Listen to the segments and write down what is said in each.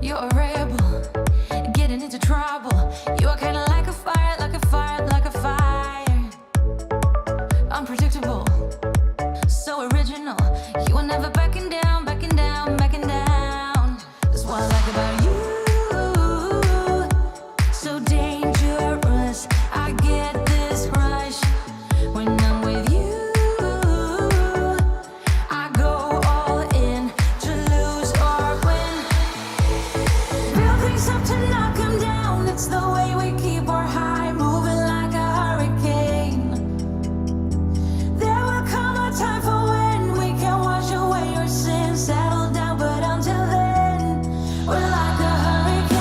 You're a rebel, getting into trouble. You are kinda like a fire, like a fire, like a fire. Unpredictable, so original. You are never backing down, backing down, backing down. That's what I like about you. So dangerous, I get this rush when I'm with you. I go all in to lose or win. Build things up to knock 'em down. It's the way we keep our high, moving like a hurricane. There will come a time for when we can wash away your sins, settle down, but until then, we're like a hurricane.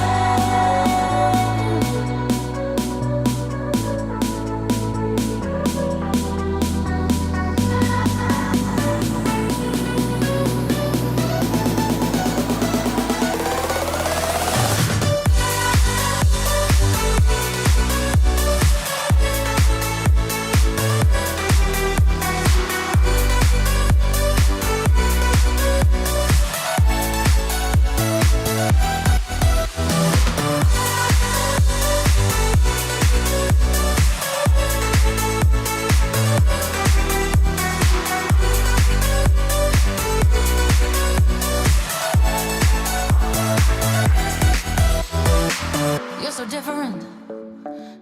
You're so different,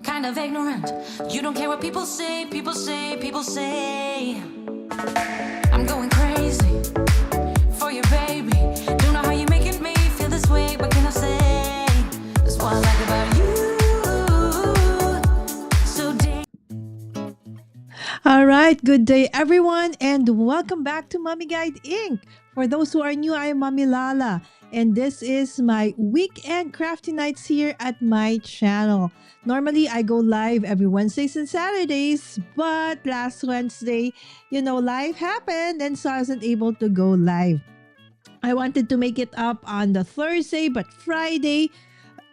kind of ignorant. You don't care what people say, people say, people say. I'm going crazy for your baby. Don't know how you're making me feel this way. What can I say? That's what I like about you. So All right, good day everyone, and welcome back to Mommy Guide Inc. For those who are new, I am Mommy Lala, and this is my weekend crafty nights here at my channel. Normally, I go live every Wednesdays and Saturdays, but last Wednesday, life happened, and so I wasn't able to go live. I wanted to make it up on the Thursday, but Friday.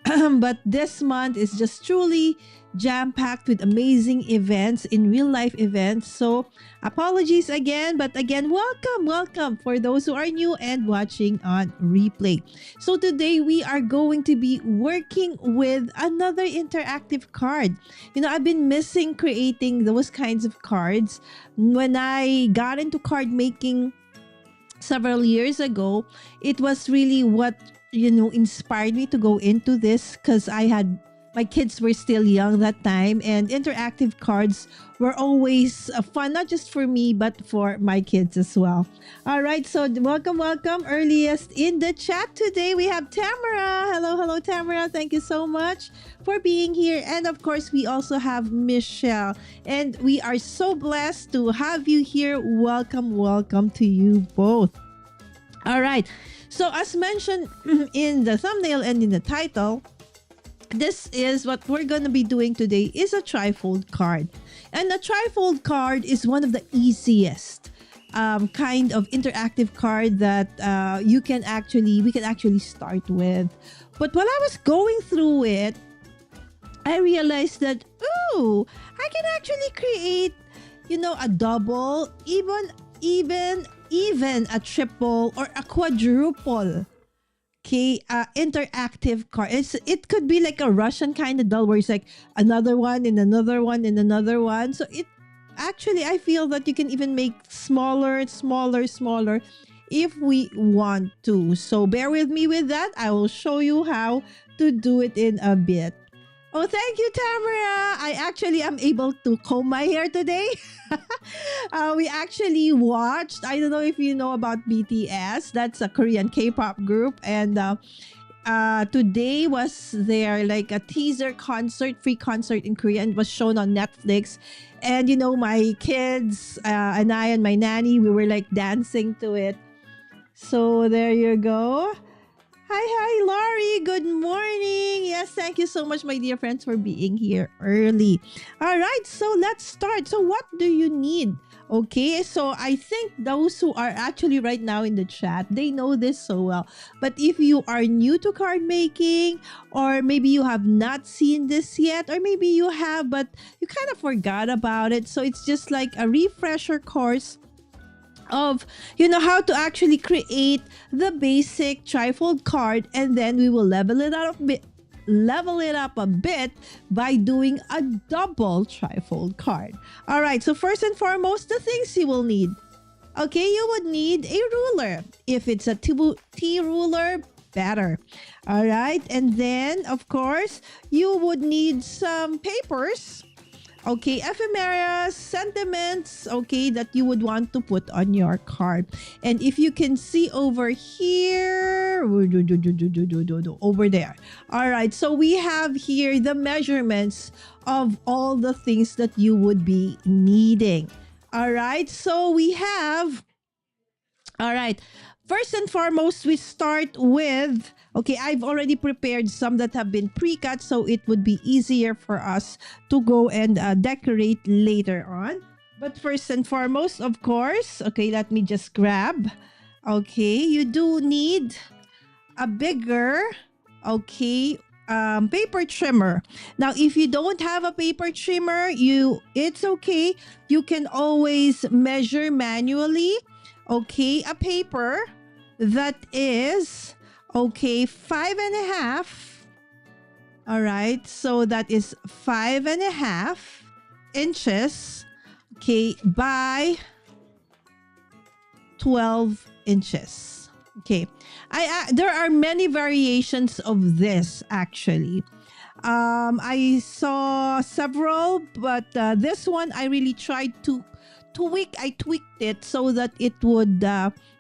But this month is just truly jam-packed with amazing events, in real life events. So apologies again, but again, welcome for those who are new and watching on replay. So today we are going to be working with another interactive card. I've been missing creating those kinds of cards. When I got into card making several years ago, it was really what inspired me to go into this, because my kids were still young that time, and interactive cards were always fun, not just for me but for my kids as well. All right, so welcome. Earliest in the chat today we have Tamara. Hello Tamara, thank you so much for being here. And of course we also have Michelle, and we are so blessed to have you here. Welcome to you both. All right, so as mentioned in the thumbnail and in the title, this is what we're going to be doing today, is a trifold card. And a trifold card is one of the easiest kind of interactive card that we can actually start with. But while I was going through it, I realized that, I can actually create, a double, even a triple or a quadruple. Okay, interactive card. It could be like a Russian kind of doll where it's like another one and another one and another one. So it actually, I feel that you can even make smaller if we want to. So bear with me with that. I will show you how to do it in a bit. Oh, thank you, Tamara. I actually am able to comb my hair today. We actually watched, I don't know if you know about BTS. That's a Korean K-pop group. And today was their like a teaser concert, free concert in Korea, and was shown on Netflix. And my kids and I and my nanny, we were like dancing to it. So there you go. Hi, Laurie. Good morning. Yes, thank you so much, my dear friends, for being here early. All right, so let's start. So what do you need? Okay, so I think those who are actually right now in the chat, they know this so well. But if you are new to card making, or maybe you have not seen this yet, or maybe you have, but you kind of forgot about it. So it's just like a refresher course. of how to actually create the basic trifold card, and then we will level it up a bit by doing a double trifold card. All right, so first and foremost, the things you will need. Okay, you would need a ruler. If it's a T ruler, better. All right, and then of course you would need some papers. Okay, ephemeras, sentiments, okay, that you would want to put on your card. And if you can see over here, over there. All right, so we have here the measurements of all the things that you would be needing. All right, so we have, all right, first and foremost, we start with, okay, I've already prepared some that have been pre-cut, so it would be easier for us to go and decorate later on. But first and foremost, of course, okay, let me just grab. Okay, you do need a bigger, okay, paper trimmer. Now, if you don't have a paper trimmer, it's okay. You can always measure manually, okay, a paper that is, okay, 5.5. All right, so that is 5.5 inches, okay, by 12 inches. Okay, there are many variations of this actually. I saw several, but this one I really tried to tweak. I tweaked it so that it would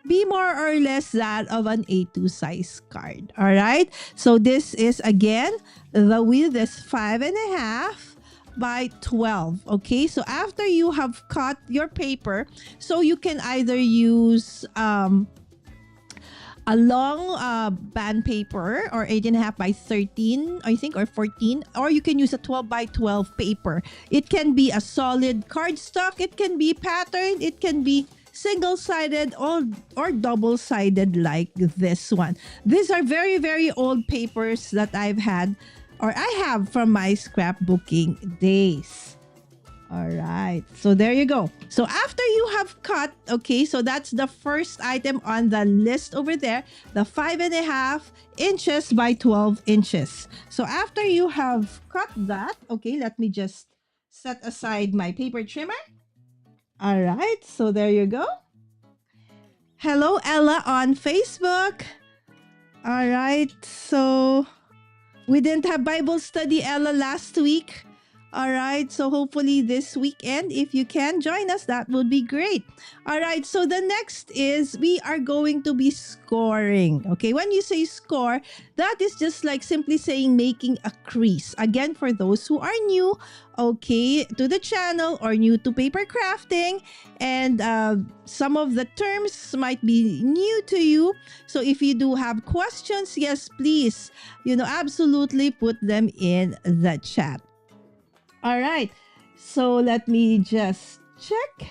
be more or less that of an A2 size card. All right, so this is again, the width is 5.5 by 12. Okay, so after you have cut your paper, so you can either use a long band paper, or 8.5 by 13, I think, or 14, or you can use a 12 by 12 paper. It can be a solid cardstock, it can be patterned, it can be single-sided or double-sided like this one. These are very, very old papers that I've had, or I have, from my scrapbooking days. All right, so there you go. So after you have cut, okay, so that's the first item on the list over there, the 5.5 inches by 12 inches. So after you have cut that, okay, let me just set aside my paper trimmer. All right, so there you go. Hello, Ella on Facebook. All right, so we didn't have Bible study, Ella, last week. All right, so hopefully this weekend, if you can join us, that would be great. All right, so the next is we are going to be scoring. Okay, when you say score, that is just like simply saying making a crease. Again, for those who are new, okay, to the channel or new to paper crafting, and some of the terms might be new to you. So if you do have questions, yes, please, absolutely put them in the chat. All right, so let me just check.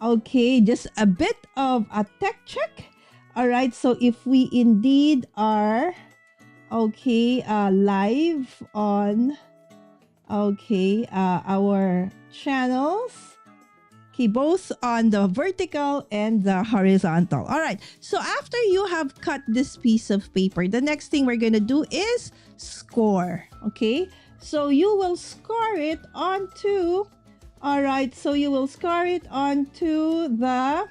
Okay, just a bit of a tech check. All right, so if we indeed are, okay, live on, okay, our channels, okay, both on the vertical and the horizontal. All right, so after you have cut this piece of paper, the next thing we're gonna do is score, okay? So you will score it onto, all right, so you will score it onto the,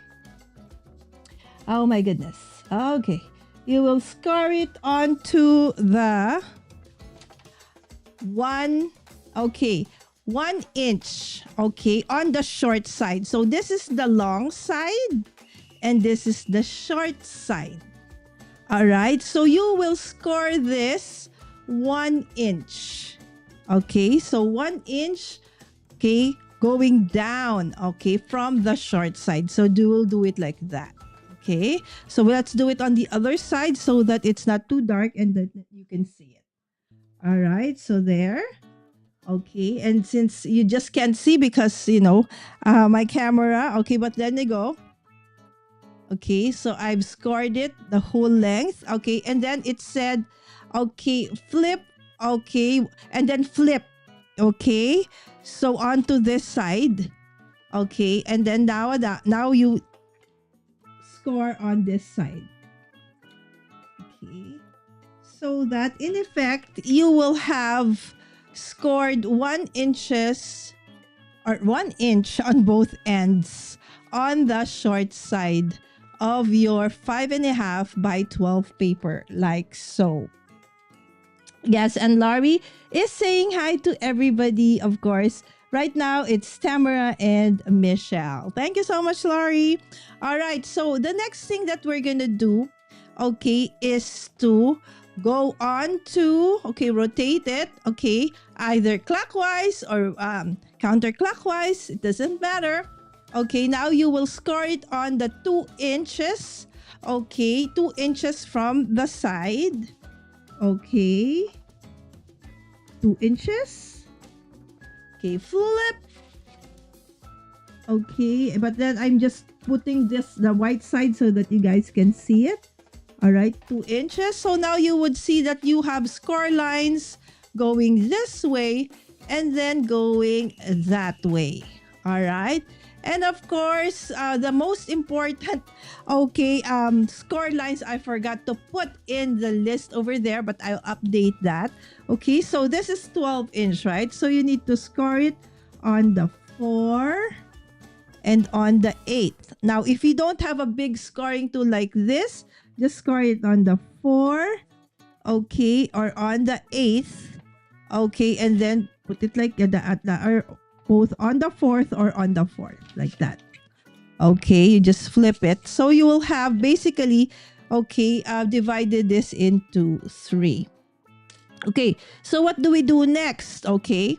oh my goodness, okay. You will score it onto the 1 inch, okay, on the short side. So this is the long side and this is the short side. All right, so you will score this 1 inch. Okay, so 1 inch, okay, going down, okay, from the short side. So we'll do it like that. Okay, so let's do it on the other side so that it's not too dark and that you can see it. All right, so there. Okay, and since you just can't see because, my camera, okay, but then you go. Okay, so I've scored it the whole length. Okay, and then it said, okay, flip. Okay, and then flip. Okay, so onto this side. Okay, and then now you score on this side. Okay. So that in effect, you will have scored 1 inches or 1 inch on both ends on the short side of your 5.5 by 12 paper, like so. Yes, and Laurie is saying hi to everybody, of course. Right now, it's Tamara and Michelle. Thank you so much, Laurie. All right, so the next thing that we're going to do, okay, is to go on to, okay, rotate it, okay, either clockwise or counterclockwise. It doesn't matter. Okay, now you will score it on the 2 inches. Okay, 2 inches from the side. Okay. 2 inches. Okay, flip. Okay, but then I'm just putting this, the white side, so that you guys can see it. All right, 2 inches. So now you would see that you have score lines going this way and then going that way. All right. And of course, the most important, okay, score lines, I forgot to put in the list over there, but I'll update that. Okay, so this is 12-inch, right? So you need to score it on the 4 and on the 8. Now, if you don't have a big scoring tool like this, just score it on the 4, okay, or on the 8th, okay, and then put it like or both on the 4th or on the 4th, like that. Okay, you just flip it. So you will have basically, okay, divided this into 3. Okay, so what do we do next? Okay,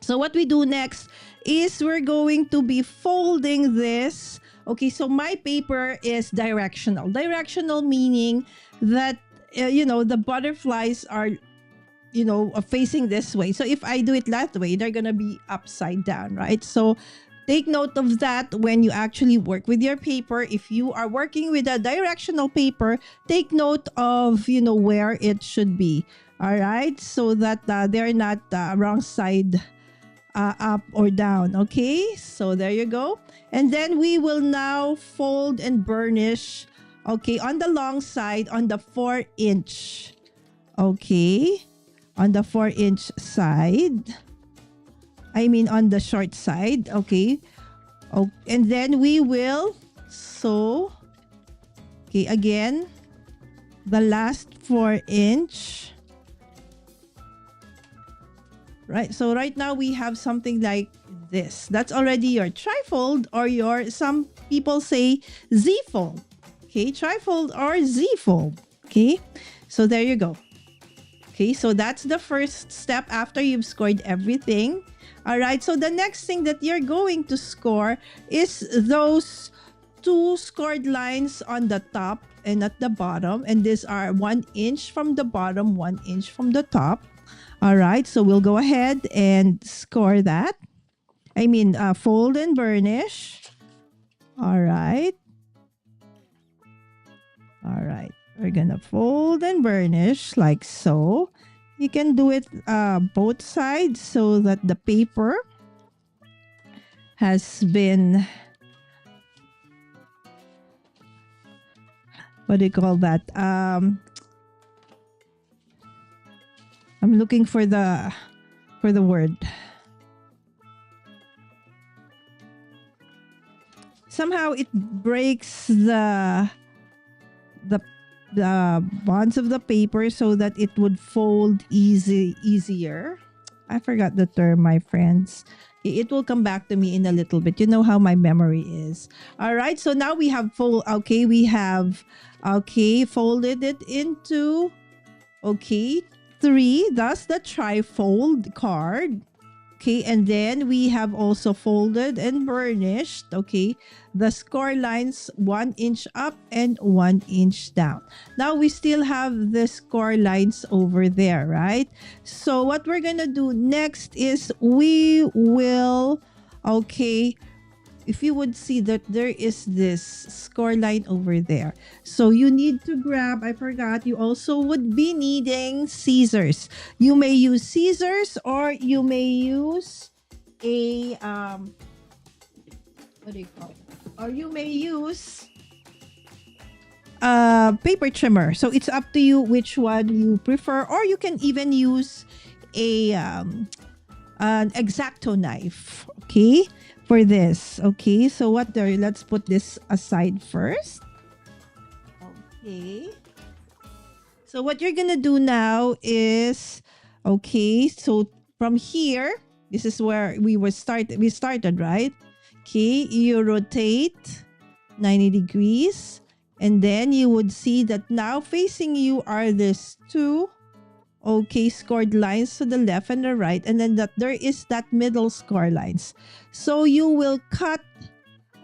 so what we do next is we're going to be folding this. Okay, so my paper is directional. Directional meaning that, the butterflies are, facing this way. So if I do it that way, they're going to be upside down, right? So take note of that when you actually work with your paper. If you are working with a directional paper, take note of, where it should be. All right, so that they're not wrong side up or down. Okay, so there you go. And then we will now fold and burnish, okay, on the long side on the 4-inch. Okay, on the 4-inch side. I mean on the short side. Okay. Oh, and then we will sew, okay, again, the last 4-inch. Right, so right now we have something like this. That's already your trifold, or your, some people say Z-fold. Okay, trifold or Z-fold. Okay, so there you go. Okay, so that's the first step after you've scored everything. All right, so the next thing that you're going to score is those 2 scored lines on the top and at the bottom. And these are 1 inch from the bottom, 1 inch from the top. All right, so we'll go ahead and score that. I mean, fold and burnish. All right. All right, we're gonna fold and burnish like so. You can do it both sides so that the paper has been, what do you call that? I'm looking for the word. Somehow it breaks the bonds of the paper so that it would fold easier. I forgot the term, my friends. It will come back to me in a little bit. You know how my memory is. All right, so now we have folded it into, okay, 3. That's the trifold card. Okay, and then we have also folded and burnished, okay, the score lines 1 inch up and 1 inch down. Now we still have the score lines over there, right? So what we're gonna do next is we will, okay, if you would see that there is this score line over there. So you need to grab, I forgot, you also would be needing scissors. You may use scissors or you may use a, what do you call it? Or you may use paper trimmer. So it's up to you which one you prefer, or you can even use a an X-Acto knife, okay, for this. Okay, so let's put this aside first. Okay. So what you're gonna do now is, okay, so from here, this is where we started, right? Okay, you rotate 90 degrees, and then you would see that now facing you are these two, okay, scored lines to the left and the right, and then that there is that middle score lines. So you will cut,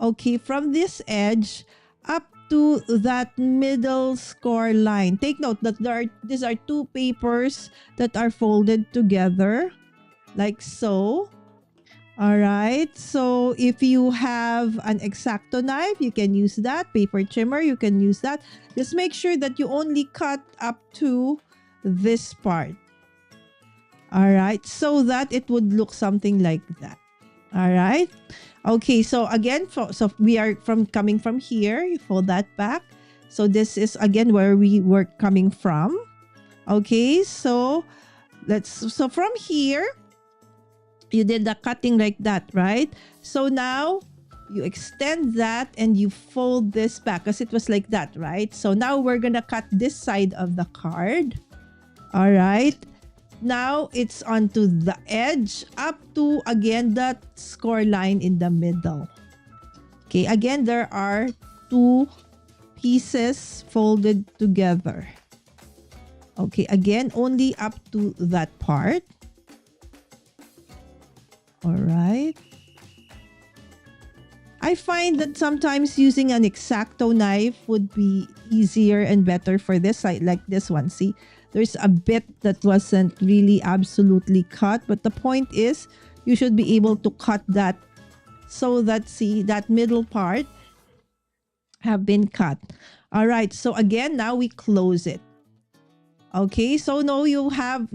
okay, from this edge up to that middle score line. Take note that these are two papers that are folded together like so. All right, so if you have an X-Acto knife, you can use that. Paper trimmer, you can use that. Just make sure that you only cut up to this part. All right, so that it would look something like that. All right. Okay, so again, so we are coming from here. You fold that back. So this is again where we were coming from. Okay, so from here, you did the cutting like that, right? So now you extend that and you fold this back because it was like that, right? So now we're gonna cut this side of the card. All right. Now it's onto the edge up to, again, that score line in the middle. Okay, again, there are two pieces folded together. Okay, again, only up to that part. All right. I find that sometimes using an X-Acto knife would be easier and better for this side, like this one. See? There's a bit that wasn't really absolutely cut, but the point is you should be able to cut that so that, see, that middle part have been cut. All right, so again, now we close it. Okay, so now you have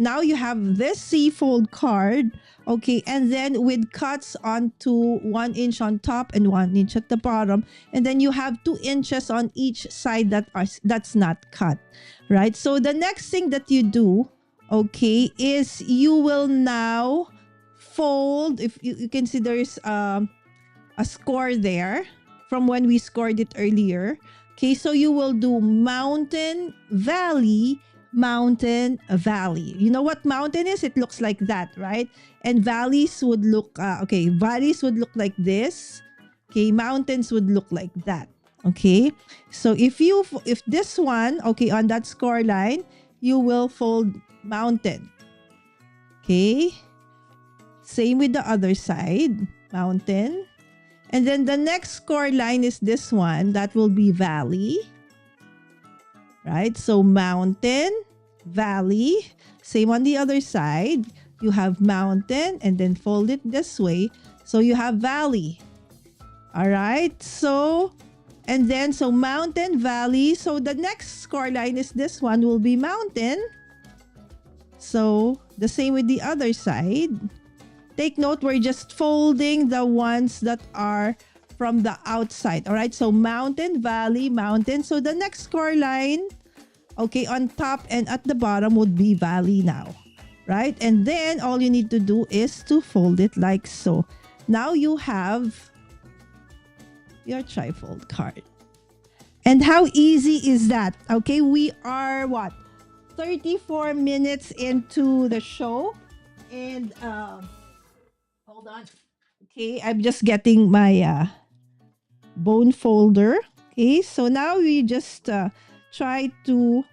this C-fold card, okay, and then with cuts onto 1 inch on top and 1 inch at the bottom, and then you have 2 inches on each side that's not cut, right? So the next thing that you do, okay, is you will now fold. If you can see, there's a score there from when we scored it earlier. Okay, so you will do mountain, valley, mountain, valley. You know what mountain is? It looks like that, right? And valleys would look valleys would look like this. Okay, mountains would look like that. Okay, so if this one, okay, on that score line, you will fold mountain. Okay, same with the other side, mountain. And then the next score line is this one, that will be valley. Right? So mountain, valley, same on the other side. You have mountain and then fold it this way. So you have valley. All right? So, and then, so mountain, valley. So the next score line is this one will be mountain. So the same with the other side. Take note, we're just folding the ones that are from the outside. All right, so mountain, valley, mountain. So the next score line, okay, on top and at the bottom would be valley now, right? And then all you need to do is to fold it like so. Now you have your trifold card. And how easy is that? Okay, we are what? 34 minutes into the show. And hold on. Okay, I'm just getting my bone folder. Okay, so now we just try to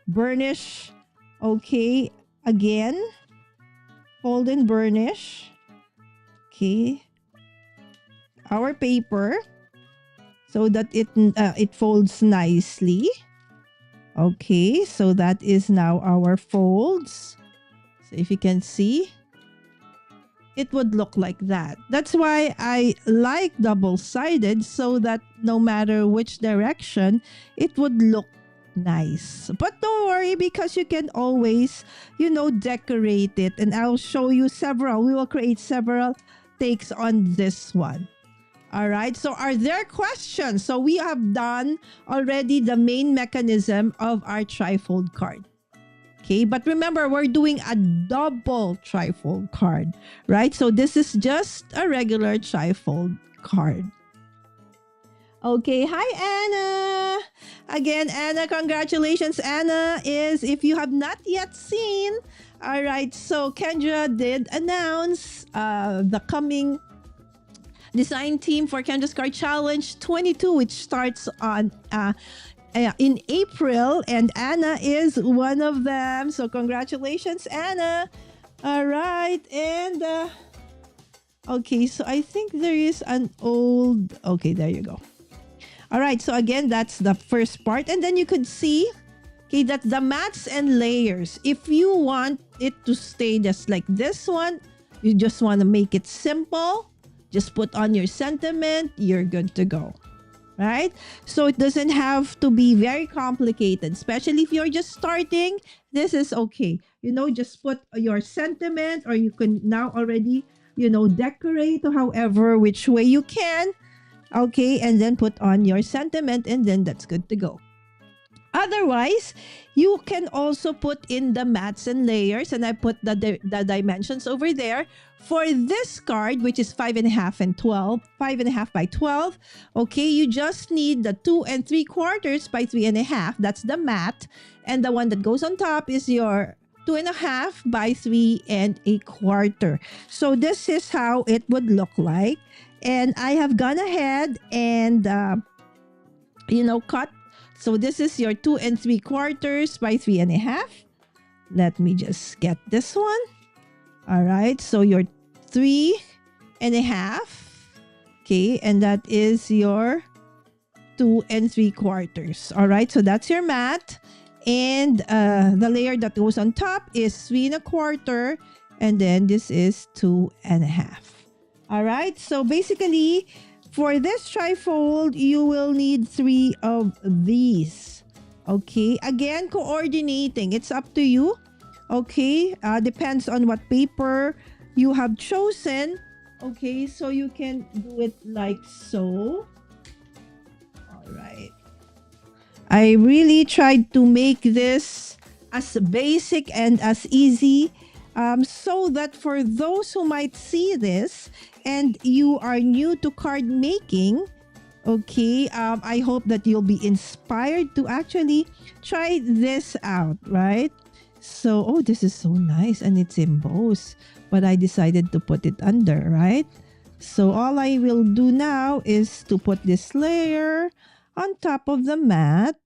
burnish. Okay, again, fold and burnish. Okay, our paper so that it folds nicely. Okay, so that is now our folds. So if you can see, it would look like that. That's why I like double-sided, so that no matter which direction, it would look nice. But don't worry, because you can always, decorate it. And I'll show you several. We will create several takes on this one. All right. So are there questions? So we have done already the main mechanism of our trifold card. Okay, but remember, we're doing a double trifold card, right? So this is just a regular trifold card. Okay, hi Anna. Again, Anna, congratulations. Anna is, if you have not yet seen, all right, so Kendra did announce the coming design team for Kendra's Card Challenge 22, which starts on in April, and Anna is one of them. So congratulations, Anna. All right, and okay, so I think there is an old, okay, there you go. All right, so again, that's the first part, and then you could see, okay, that the mats and layers, if you want it to stay just like this one, you just want to make it simple, just put on your sentiment, you're good to go. Right? So it doesn't have to be very complicated, especially if you're just starting. This is okay. You know, just put your sentiment, or you can now already, you know, decorate however which way you can. Okay, and then put on your sentiment, and then that's good to go. Otherwise, you can also put in the mats and layers, and I put the dimensions over there. For this card, which is 5.5 and 12, 5.5 by 12, okay, you just need the 2 3/4 by 3.5. That's the mat. And the one that goes on top is your 2.5 by 3.25. So this is how it would look like. And I have gone ahead and, you know, cut. So this is your 2 3/4 by 3.5. Let me just get this one. All right, so your 3.5, okay, and that is your 2 3/4. All right, so that's your mat, and the layer that goes on top is 3.25, and then this is 2.5. All right, so basically for this trifold, you will need 3 of these. Okay, again, coordinating, it's up to you. Okay, depends on what paper you have chosen. Okay, so you can do it like so. All right. I really tried to make this as basic and as easy, so that for those who might see this and you are new to card making, okay, I hope that you'll be inspired to actually try this out, right? So, oh, this is so nice, and it's embossed, but I decided to put it under, right? So all I will do now is to put this layer on top of the mat.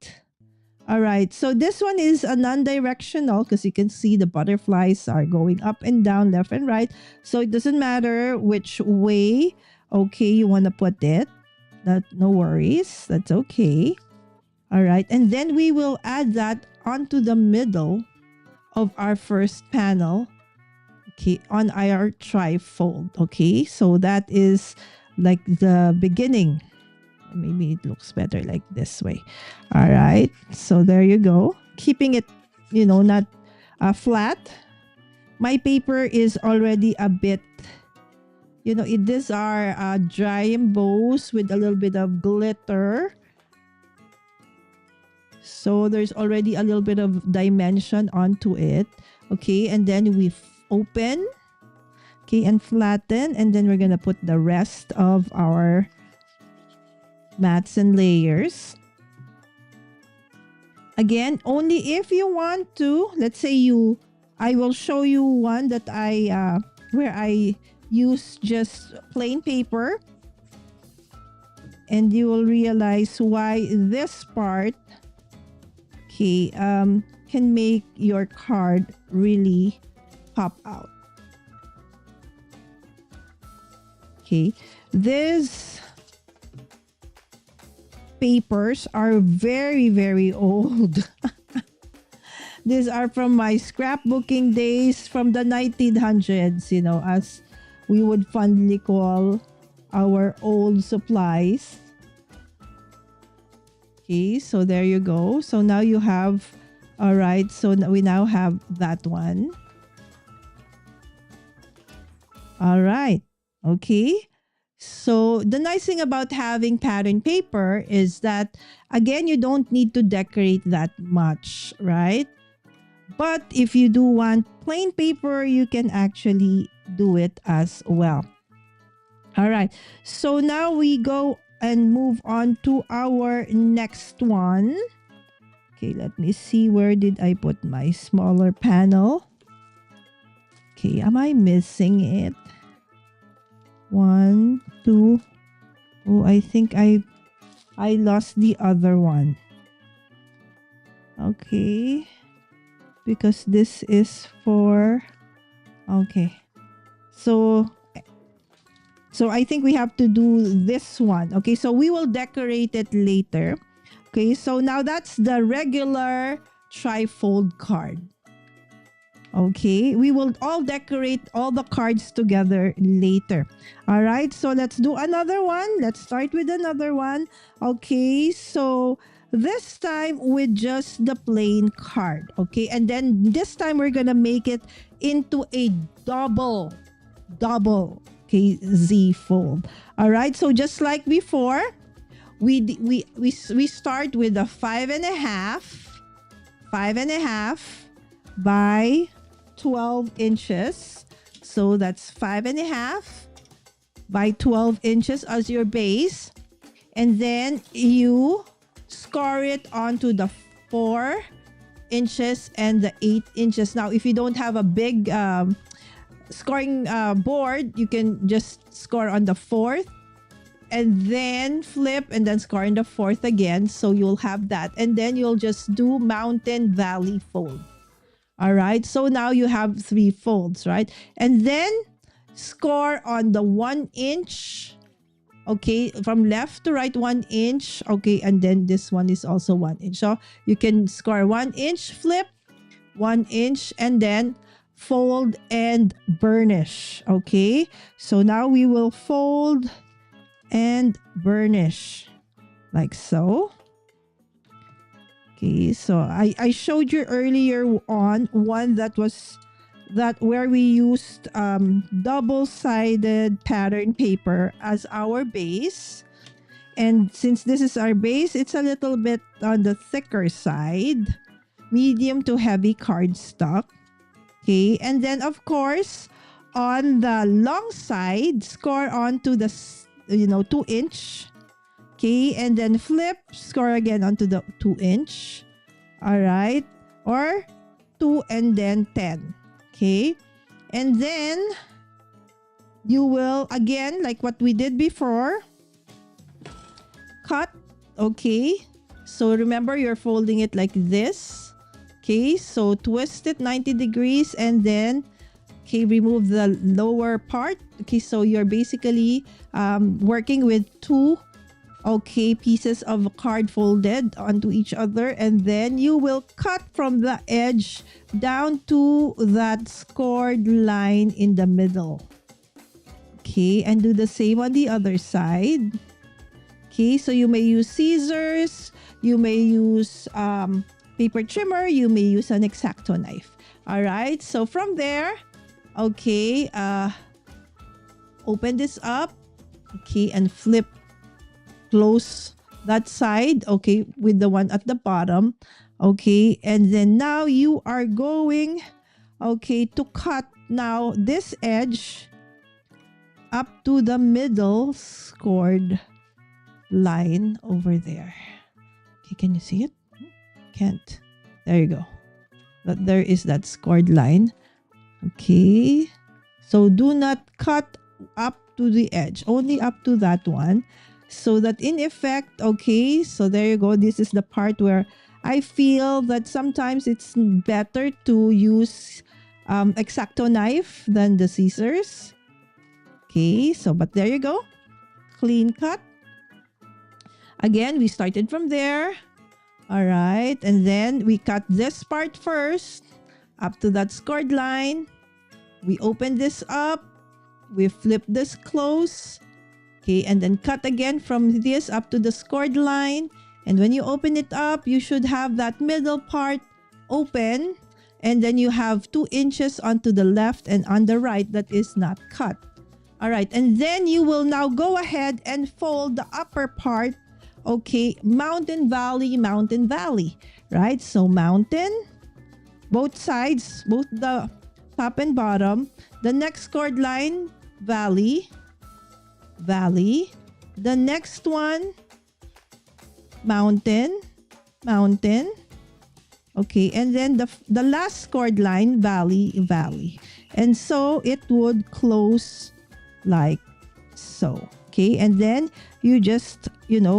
All right, so this one is a non-directional because you can see the butterflies are going up and down, left and right. So it doesn't matter which way, okay, you want to put it. No worries, that's okay. All right, and then we will add that onto the middle of our first panel, okay, on our trifold. Okay, so that is like the beginning. Maybe it looks better like this way. All right, so there you go, keeping it, you know, not flat. My paper is already a bit, you know, these are dry embossed with a little bit of glitter. So there's already a little bit of dimension onto it. Okay, and then we open, okay, and flatten, and then we're gonna put the rest of our mats and layers. Again, only if you want to. Let's say I will show you one that where I use just plain paper, and you will realize why this part, okay, can make your card really pop out. Okay, these papers are very, very old. These are from my scrapbooking days from the 1900s, you know, as we would fondly call our old supplies. Okay, so there you go. So now you have, all right, so we now have that one. All right, okay. So the nice thing about having pattern paper is that, again, you don't need to decorate that much, right? But if you do want plain paper, you can actually do it as well. All right. So now we go and move on to our next one. Okay, let me see, where did I put my smaller panel? Okay, am I missing it? 1, 2. Oh, I think I lost the other one. Okay. Because this is for, okay. So I think we have to do this one. Okay, so we will decorate it later. Okay, so now that's the regular trifold card. Okay, we will all decorate all the cards together later. All right, so let's do another one. Let's start with another one. Okay, so this time with just the plain card. Okay, and then this time we're gonna make it into a double okay, Z fold. All right, so just like before, we start with a 5.5 by 12 inches. So that's 5.5 by 12 inches as your base, and then you score it onto the 4 inches and the 8 inches. Now, if you don't have a big scoring board, you can just score on the 4th and then flip and then score on the 4th again. So you'll have that, and then you'll just do mountain valley fold. All right, so now you have 3 folds, right? And then score on the 1 inch. Okay, from left to right, 1 inch. Okay, and then this one is also 1 inch. So you can score 1 inch, flip, 1 inch, and then fold and burnish. Okay, so now we will fold and burnish like so. Okay, so I showed you earlier on one that was where we used double-sided pattern paper as our base. And since this is our base, it's a little bit on the thicker side, medium to heavy cardstock. Okay, and then of course, on the long side, score onto the 2 inch. Okay, and then flip, score again onto the 2 inch. All right, or 2 and then 10. Okay, and then you will, again, like what we did before, cut. Okay, so remember, you're folding it like this. Okay, so twist it 90 degrees and then, okay, remove the lower part. Okay, so you're basically working with 2 pieces of card folded onto each other, and then you will cut from the edge down to that scored line in the middle. Okay, and do the same on the other side. Okay, so you may use scissors, you may use paper trimmer, you may use an X-Acto knife. All right, so from there, okay, open this up, okay, and flip, close that side, okay, with the one at the bottom. Okay, and then now you are going, okay, to cut now this edge up to the middle scored line over there. Okay, can you see it? Can't. There you go. There is that scored line. Okay, so do not cut up to the edge, only up to that one, so that in effect, okay, so there you go. This is the part where I feel that sometimes it's better to use X-Acto knife than the scissors. Okay, so but there you go. Clean cut. Again, we started from there. All right, and then we cut this part first up to that scored line. We open this up. We flip this close. Okay, and then cut again from this up to the scored line. And when you open it up, you should have that middle part open. And then you have 2 inches onto the left and on the right that is not cut. All right, and then you will now go ahead and fold the upper part. Okay, mountain, valley, right? So mountain, both sides, both the top and bottom. The next chord line, valley, valley. The next one, mountain, mountain. Okay, and then the last chord line, valley, valley. And so it would close like so. Okay, and then you just,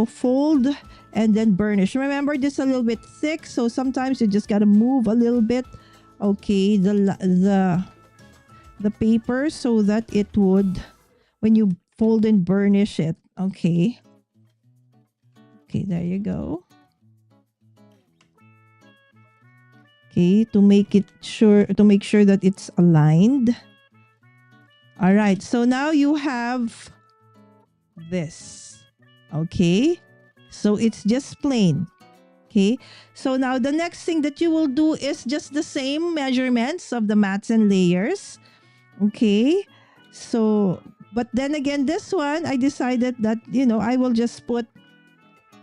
fold and then burnish. Remember, this is a little bit thick, so sometimes you just gotta move a little bit. Okay, the paper so that it would, when you fold and burnish it. Okay. Okay, there you go. Okay, to make sure that it's aligned. All right, so now you have this. Okay, so it's just plain. Okay, so now the next thing that you will do is just the same measurements of the mats and layers. Okay, so but then again, this one I decided that I will just put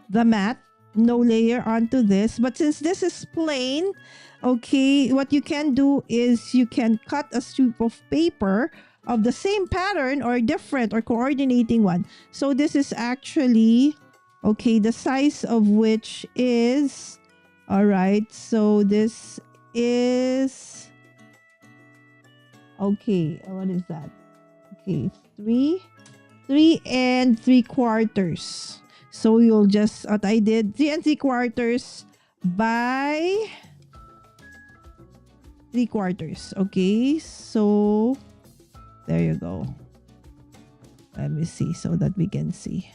the mat, no layer onto this. But since this is plain, okay, what you can do is you can cut a strip of paper of the same pattern or different or coordinating one. So this is actually, okay, the size of which is, all right, so this is, okay, what is that? Okay, 3 3 3/4. So you'll just, what I did, 3 3/4 by 3/4. Okay, so there you go. Let me see so that we can see.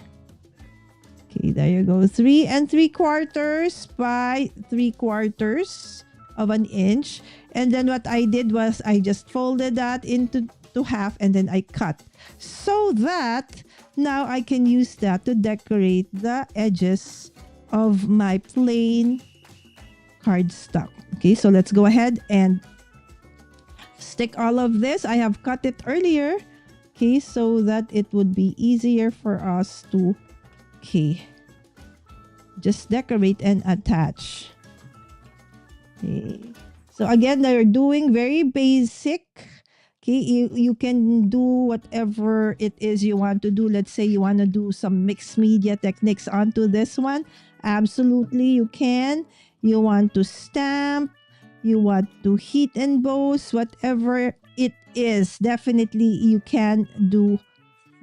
Okay, there you go. 3 3/4 by 3/4 of an inch. And then what I did was I just folded that into half and then I cut. So that now I can use that to decorate the edges of my plain cardstock. Okay, so let's go ahead and stick all of this. I have cut it earlier, okay, so that it would be easier for us to, okay, just decorate and attach. Okay, so again, they're doing very basic. Okay, you can do whatever it is you want to do. Let's say you want to do some mixed media techniques onto this one. Absolutely, you can. You want to stamp, you want to heat emboss, whatever it is, definitely you can do.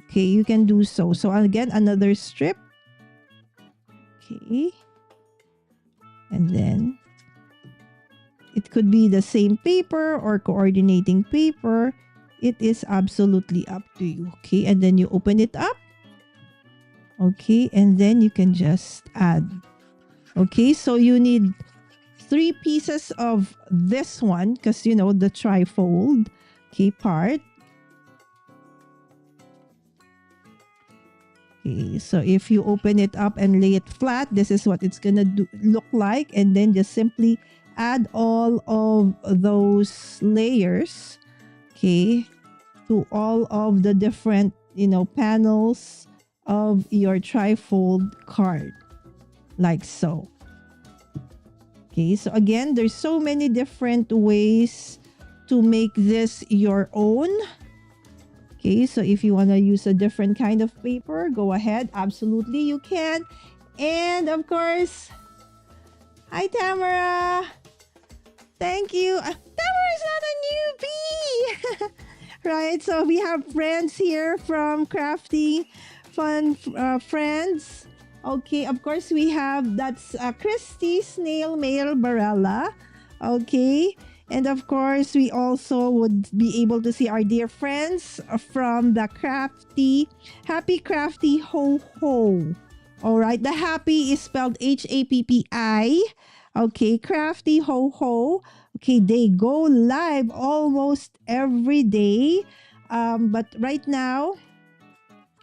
Okay, you can do so. So again, another strip. Okay. And then it could be the same paper or coordinating paper. It is absolutely up to you. Okay, and then you open it up. Okay, and then you can just add. Okay, so you need 3 pieces of this one because the trifold, okay, part. Okay, so if you open it up and lay it flat, this is what it's gonna look like, and then just simply add all of those layers, okay, to all of the different panels of your trifold card, like so. Okay, so again, there's so many different ways to make this your own. Okay, so if you want to use a different kind of paper, go ahead, absolutely you can. And of course, hi Tamara, thank you. Tamara's not a newbie. Right, so we have friends here from Crafty Fun Friends. Okay, of course we have, that's Christy Snail Mail Barella. Okay, and of course we also would be able to see our dear friends from the Happy Crafty Ho Ho. All right, the happy is spelled HAPPI. Okay, Crafty Ho Ho. Okay, they go live almost every day. But right now,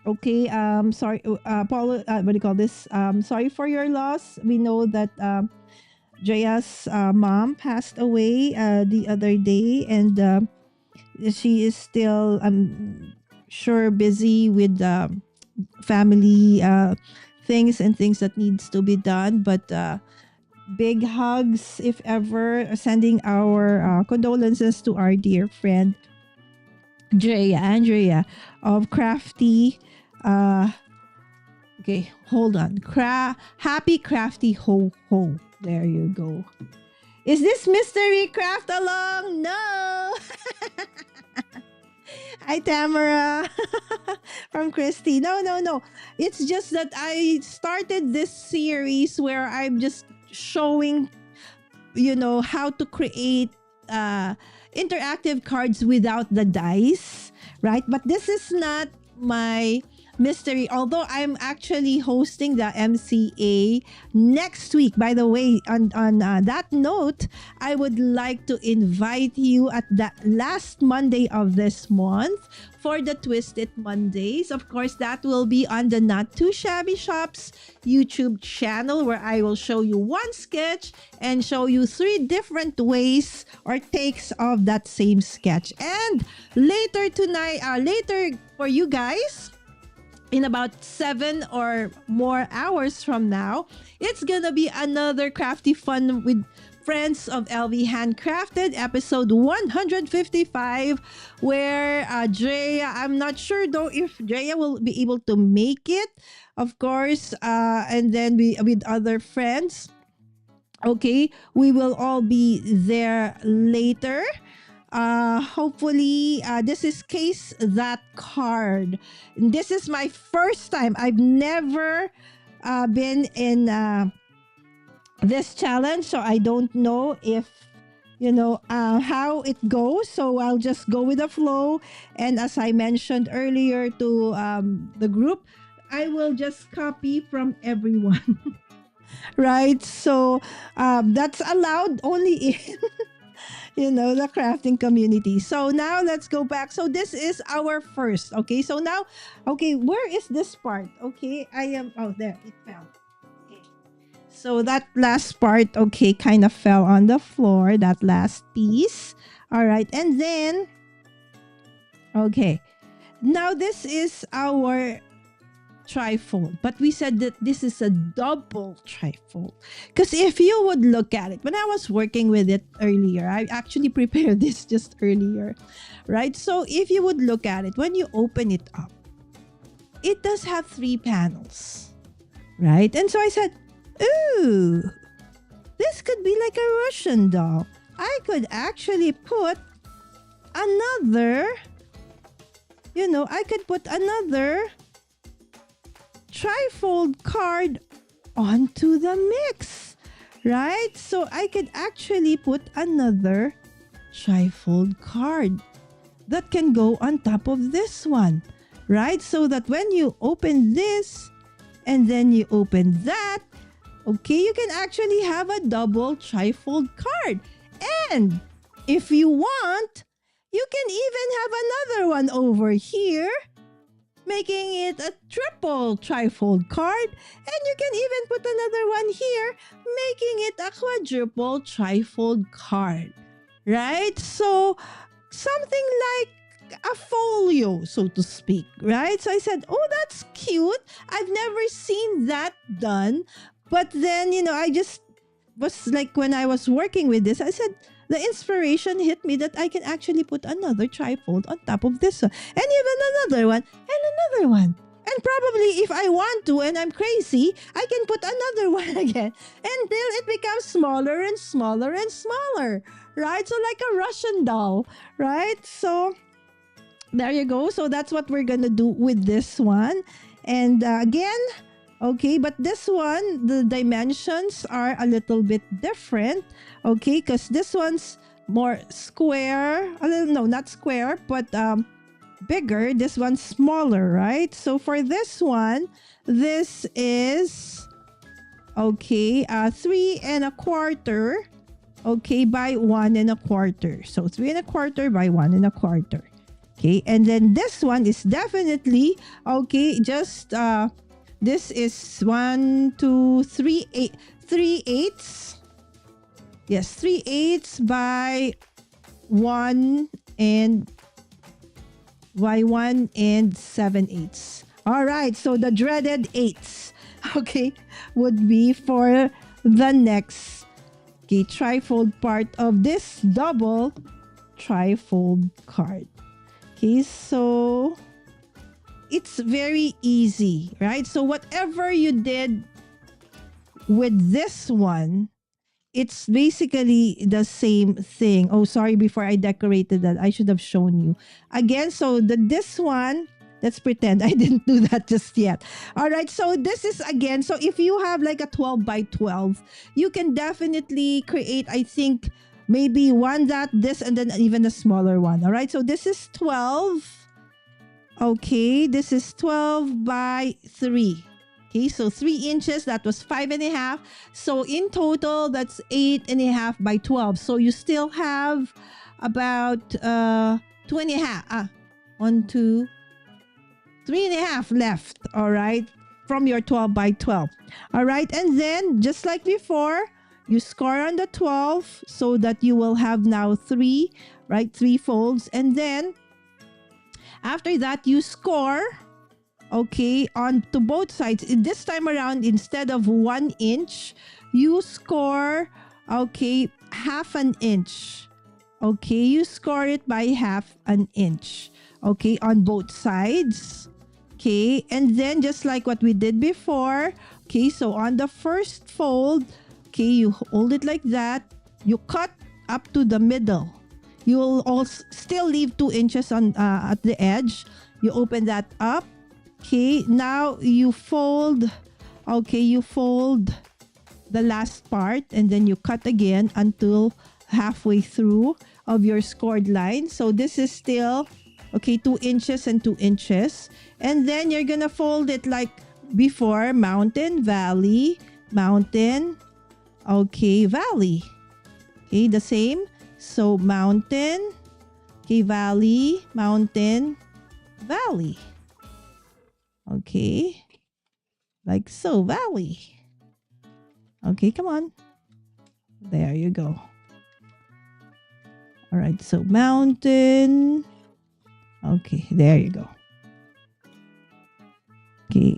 okay, sorry, Paul, what do you call this? Sorry for your loss. We know that Drea's mom passed away the other day, and she is still sure busy with family things and things that needs to be done. But big hugs, if ever, sending our condolences to our dear friend Andrea of Crafty. Okay, hold on. Happy Crafty Ho Ho. There you go. Is this mystery craft along? No. Hi, Tamara. From Christy. No, no, no. It's just that I started this series where I'm just showing, how to create interactive cards without the dice, right? But this is not my mystery, although I'm actually hosting the MCA next week. By the way, on that note, I would like to invite you at the last Monday of this month for the Twisted Mondays. Of course, that will be on the Not Too Shabby Shops YouTube channel, where I will show you one sketch and show you 3 different ways or takes of that same sketch. And later tonight, later for you guys, in about 7 or more hours from now, it's gonna be another crafty fun with friends of LV Handcrafted, episode 155, where Drea, I'm not sure though if Drea will be able to make it, of course, and then we with other friends. Okay, we will all be there later. Hopefully, this is Case That Card. This is my first time. I've never been in this challenge, so I don't know if how it goes. So I'll just go with the flow, and as I mentioned earlier to the group, I will just copy from everyone. Right, so that's allowed only in the crafting community. So now let's go back. So this is our first. Okay, so now, okay, where is this part? Okay, there, it fell. Okay, so that last part, okay, kind of fell on the floor, that last piece. All right, and then, okay, now this is our trifold, but we said that this is a double trifold, because if you would look at it, when I was working with it earlier, I actually prepared this just earlier, right? So if you would look at it, when you open it up, it does have 3 panels, right? And so I said, ooh, this could be like a Russian doll. I could actually put another trifold card onto the mix, right? So I could actually put another trifold card that can go on top of this one, right? So that when you open this and then you open that, okay, you can actually have a double trifold card. And if you want, you can even have another one over here, making it a triple trifold card, and you can even put another one here, making it a quadruple trifold card, right? So something like a folio, so to speak, right? So I said, oh, that's cute. I've never seen that done. But then, I just was like, when I was working with this, I said, the inspiration hit me that I can actually put another trifold on top of this one, and even another one, and another one. And probably if I want to, and I'm crazy, I can put another one again until it becomes smaller and smaller and smaller, right? So like a Russian doll, right? So there you go. So that's what we're gonna do with this one. And again, okay, but this one, the dimensions are a little bit different, okay, because this one's more square, no, not square, but bigger. This one's smaller, right? So for this one, this is, okay, 3 1/4, okay, by 1 1/4. So 3 1/4 by 1 1/4. Okay, and then this one is definitely, okay, just this is 1, 2, 3, 8, 3/8. Yes, 3/8 by 1 by 1 and 7/8. All right, so the dreaded eights, okay, would be for the next, okay, trifold part of this double trifold card. Okay, so it's very easy, right? So whatever you did with this one, it's basically the same thing. Oh, sorry, before I decorated that, I should have shown you. Again, so this one, let's pretend I didn't do that just yet. All right, so this is again, so if you have like a 12 by 12, you can definitely create, I think, maybe one that, this, and then even a smaller one. All right, so this is 12. Okay, this is 12 by 3. Okay, so 3 inches, that was 5.5. So in total, that's 8.5 by 12. So you still have about 2.5. 1, 2, 3.5 left. All right, from your 12 by 12. All right, and then just like before, you score on the 12 so that you will have now 3, right? 3 folds. And then after that, you score, okay, on to both sides. This time around, instead of 1 inch, you score, okay, half an inch. Okay, you score it by half an inch. Okay, on both sides. Okay, and then just like what we did before, okay, so on the first fold, okay, you hold it like that. You cut up to the middle. You will also still leave 2 inches on at the edge. You open that up. Okay, now you fold. Okay, you fold the last part and then you cut again until halfway through of your scored line. So this is still, okay, 2 inches and 2 inches. And then you're gonna fold it like before, mountain, valley, mountain, okay, valley. Okay, the same. So mountain, okay, valley, mountain, valley. Okay, like so, valley. Okay, come on. There you go. All right, so mountain. Okay, there you go. Okay,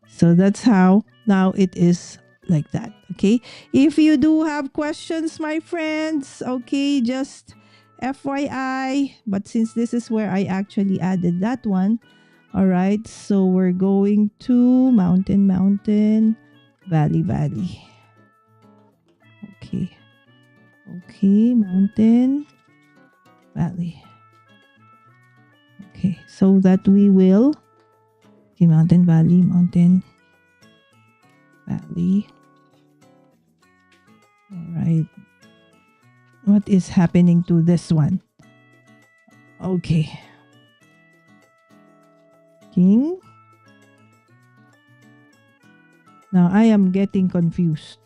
so that's how now it is like that. Okay, if you do have questions, my friends, okay, just FYI, but since this is where I actually added that one, all right, so we're going to mountain, mountain, valley, valley. Okay, okay, mountain, valley. Okay, so that we will, okay, mountain, valley, mountain, valley. All right, what is happening to this one? Okay, king. Now I am getting confused.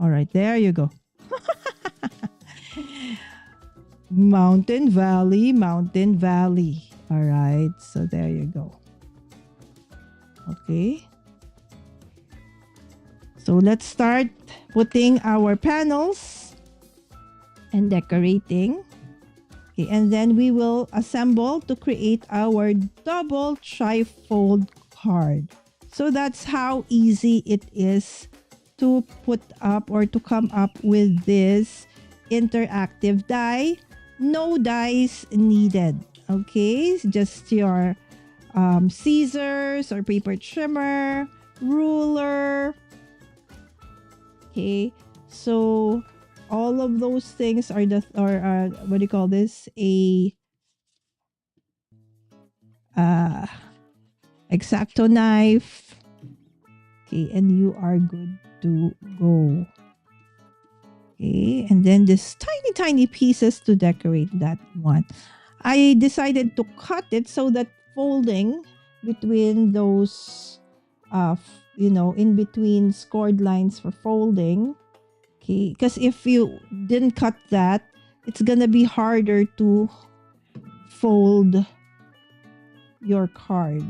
All right, there you go. Mountain, valley, mountain, valley. All right, so there you go. Okay. So let's start putting our panels and decorating. Okay, and then we will assemble to create our double trifold card. So that's how easy it is to put up or to come up with this interactive die. No dies needed. Okay, just your scissors or paper trimmer, ruler. Okay, so all of those things are what do you call this? A X-Acto knife. Okay, and you are good to go. Okay, and then this tiny pieces to decorate that one. I decided to cut it so that folding between those in between scored lines for folding. Okay, because if you didn't cut that, it's gonna be harder to fold your card.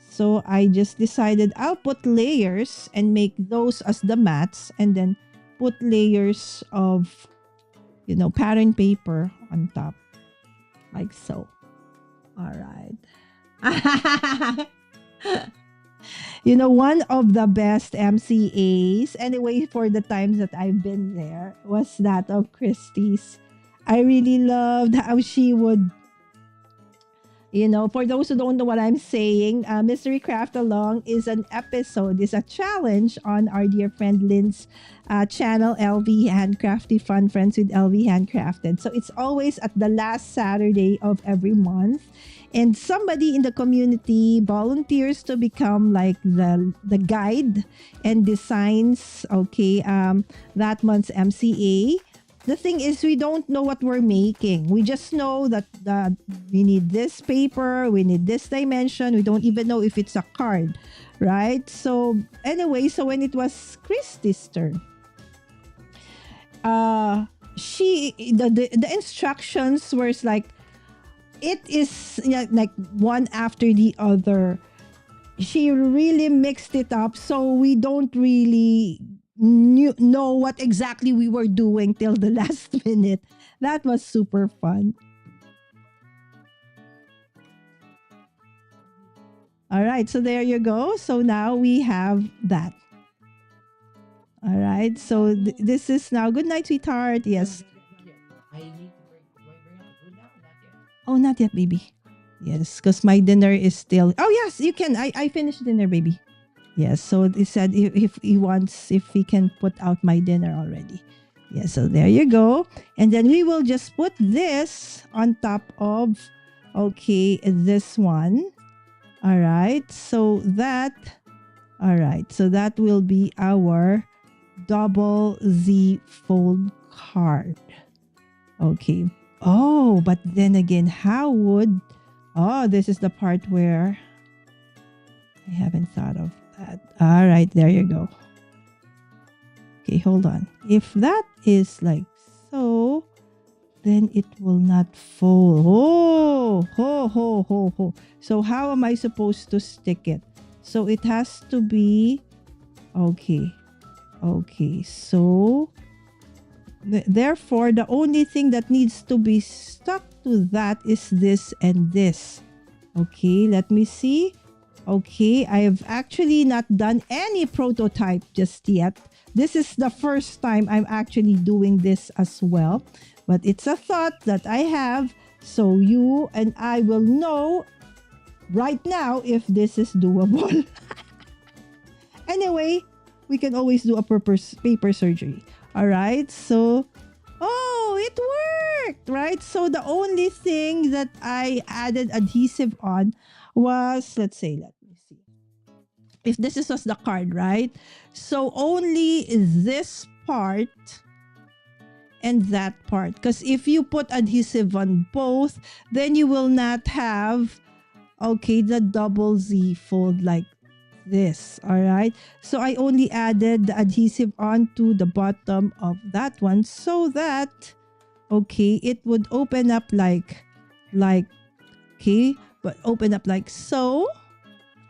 So I just decided I'll put layers and make those as the mats and then put layers of pattern paper on top. like so. All right. One of the best MCAs, anyway, for the times that I've been there, was that of Christie's. I really loved how she would, for those who don't know what I'm saying, Mystery Craft Along is an episode, is a challenge on our dear friend Lynn's channel, LV Handcrafty Fun Friends with LV Handcrafted. So it's always at the last Saturday of every month. And somebody in the community volunteers to become like the guide and designs, that month's MCA. The thing is, we don't know what we're making. We just know that we need this paper, we need this dimension. We don't even know if it's a card, right? So anyway, so when it was Christy's turn, the instructions were like, it is like one after the other. She really mixed it up, so we don't really know what exactly we were doing till the last minute. That was super fun. All right, so there you go. So now we have that. All right, so this is now good night, sweetheart. Yes. Oh, not yet, baby. Yes, because my dinner is still. Oh yes, you can. I finished dinner, baby. Yes, so he said if he can put out my dinner already. Yes, so there you go. And then we will just put this on top of, this one. All right, so that will be our double Z fold card. Okay. Oh, but then again, this is the part where I haven't thought of that. All right, there you go. Okay, hold on. If that is like so, then it will not fold. Oh. So how am I supposed to stick it? So it has to be, okay. So therefore, the only thing that needs to be stuck to that is this and this. Okay, let me see. Okay, I have actually not done any prototype just yet. This is the first time I'm actually doing this as well. But it's a thought that I have, so you and I will know right now if this is doable. Anyway, we can always do a paper surgery. All right, so, it worked, right? So the only thing that I added adhesive on was, let me see. If this was the card, right? So only this part and that part. Because if you put adhesive on both, then you will not have, the double Z fold like this. All right, so I only added the adhesive onto the bottom of that one so that it would open up like open up like so.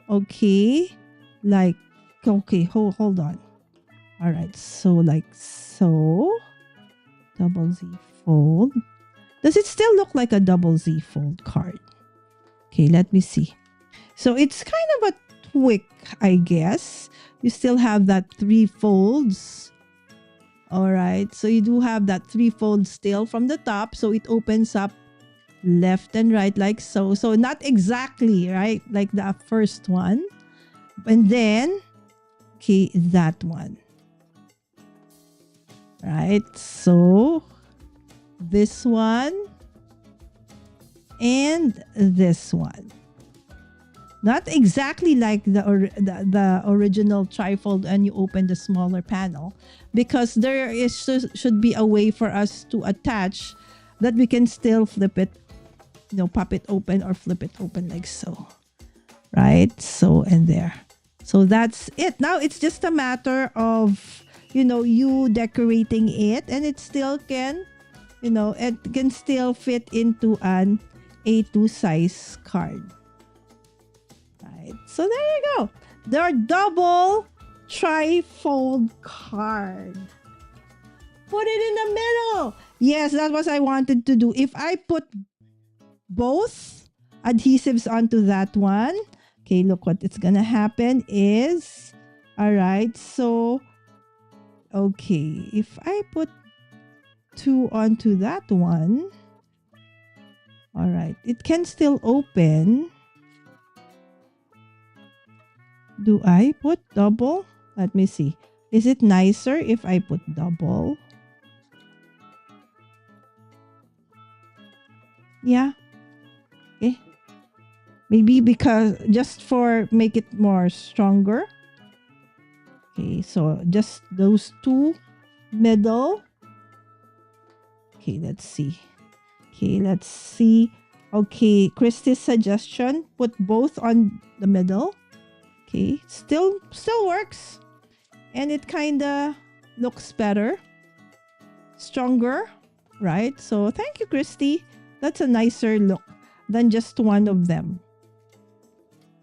Hold on. All right, so like so, double Z fold. Does it still look like a double Z fold card? Okay, let me see. So it's kind of a quick, I guess. You still have that 3 folds. All right, so you do have that 3 folds still from the top, so it opens up left and right like so. So not exactly right like the first one, and then that one, right? So this one and this one. Not exactly like the original trifold and you open the smaller panel, because there should be a way for us to attach that we can still flip it, pop it open or flip it open like so. Right? So, and there. So that's it. Now it's just a matter of, you decorating it, and it still can, it can still fit into an A2 size card. So there you go. Their double trifold card. Put it in the middle. Yes, that's what I wanted to do. If I put both adhesives onto that one. Okay, look what it's gonna happen is, all right, so, okay, if I put 2 onto that one, all right, it can still open. Do I put double? Let me see. Is it nicer if I put double? Yeah. Okay. Maybe because just for make it more stronger. Okay, so just those 2 middle. Okay, let's see. Okay, let's see. Okay, Christy's suggestion, put both on the middle. Okay, still works. And it kind of looks better. Stronger, right? So thank you, Christy. That's a nicer look than just one of them.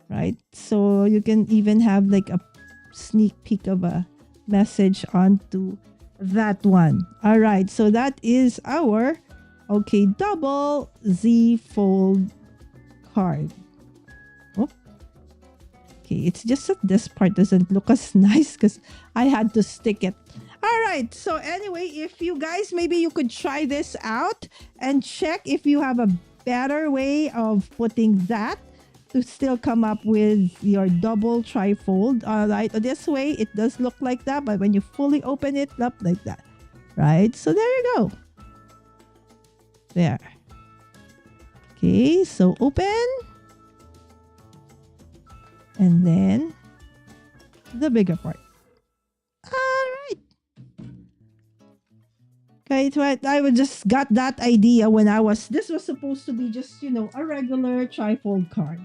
Right? So you can even have like a sneak peek of a message onto that one. All right, so that is our, okay, double Z fold card. Oh. Okay, it's just that this part doesn't look as nice because I had to stick it. All right, so anyway, if you guys, maybe you could try this out and check if you have a better way of putting that to still come up with your double trifold. All right, this way it does look like that, but when you fully open it up like that, right? So there you go. There. Okay, so open. And then the bigger part. All right. Okay, so I would just got that idea when this was supposed to be just, a regular trifold card.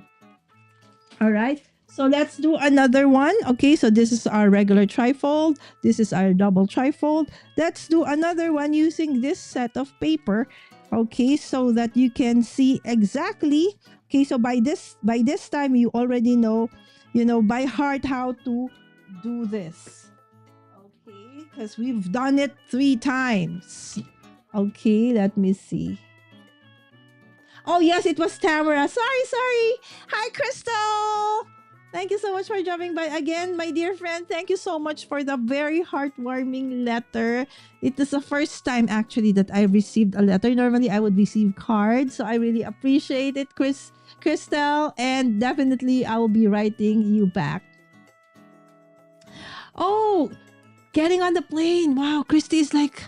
All right, so let's do another one. Okay, so this is our regular trifold. This is our double trifold. Let's do another one using this set of paper. Okay, so that you can see exactly. Okay, so by this time you already know, by heart how to do this. Okay, because we've done it 3 times. Okay, let me see. Oh, yes, it was Tamara. Sorry. Hi, Crystal. Thank you so much for dropping by again, my dear friend. Thank you so much for the very heartwarming letter. It is the first time, actually, that I received a letter. Normally, I would receive cards. So I really appreciate it, Crystal. And definitely, I will be writing you back. Oh, getting on the plane. Wow, Christy is like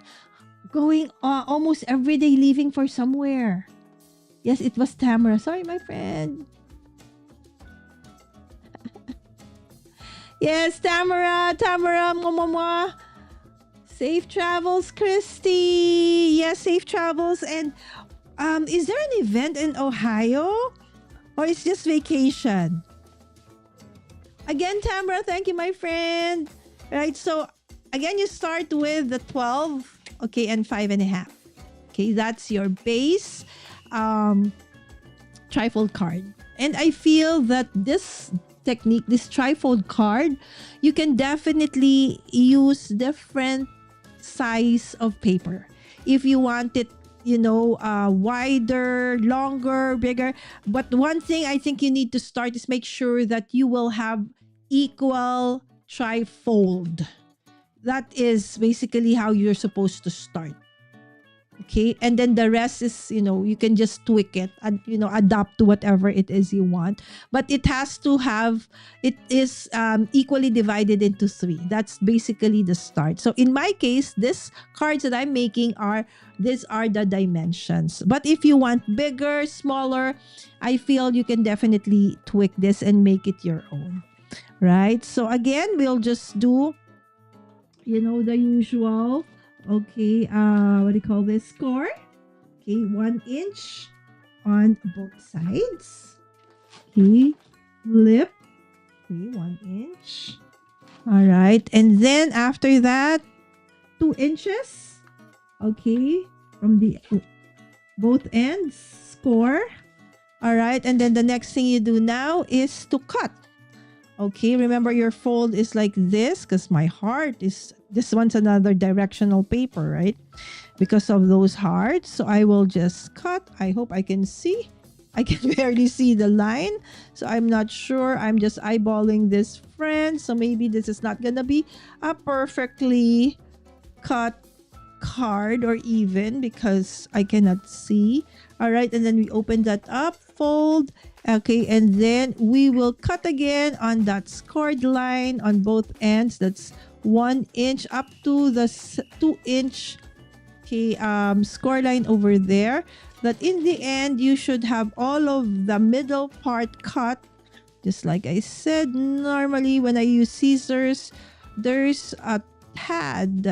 going almost every day, leaving for somewhere. Yes, it was Tamara. Sorry, my friend. Yes, Tamara, mwah. Safe travels, Christy. Yes, safe travels. And is there an event in Ohio? Or it's just vacation? Again, Tamara, thank you, my friend. Right, so again, you start with the 12, okay, and 5.5. Okay, that's your base trifold card. And I feel that this technique, this trifold card, you can definitely use different size of paper. If you want it, wider, longer, bigger. But one thing I think you need to start is make sure that you will have equal trifold. That is basically how you're supposed to start. Okay, and then the rest is, you can just tweak it and, adapt to whatever it is you want. But it has to have, it is equally divided into 3. That's basically the start. So in my case, these cards that I'm making these are the dimensions. But if you want bigger, smaller, I feel you can definitely tweak this and make it your own. Right? So again, we'll just do, the usual. Okay, what do you call this? Score. Okay, 1 inch on both sides. Okay, flip. Okay, 1 inch. All right, and then after that, 2 inches. Okay, from the both ends. Score. All right, and then the next thing you do now is to cut. Okay, remember your fold is like this because my heart is, this one's another directional paper, right? Because of those hearts. So I will just cut. I hope I can see. I can barely see the line, so I'm not sure. I'm just eyeballing this friend, so maybe this is not gonna be a perfectly cut card or even because I cannot see. All right, and then we open that up, fold. Okay, and then we will cut again on that scored line on both ends. That's 1 inch up to the 2 inch score line over there. That in the end, you should have all of the middle part cut. Just like I said, normally when I use scissors, there's a pad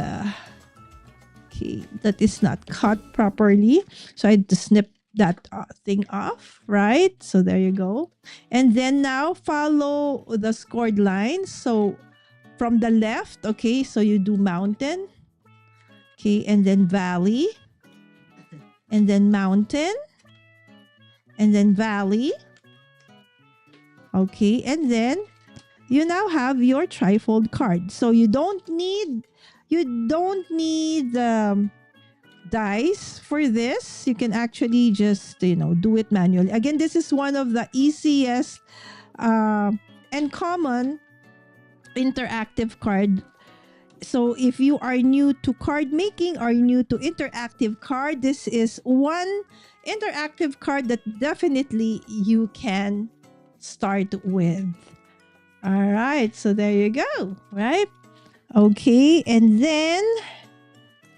that is not cut properly. So I had to snip that thing off, right? So there you go. And then now follow the scored line. So from the left, okay, so you do mountain, okay, and then valley, and then mountain, and then valley, okay, and then you now have your trifold card. So you don't need dice for this. You can actually just do it manually. Again, this is one of the easiest and common interactive card. So if you are new to card making or new to interactive card, this is one interactive card that definitely you can start with. All right, so there you go, right? Okay, and then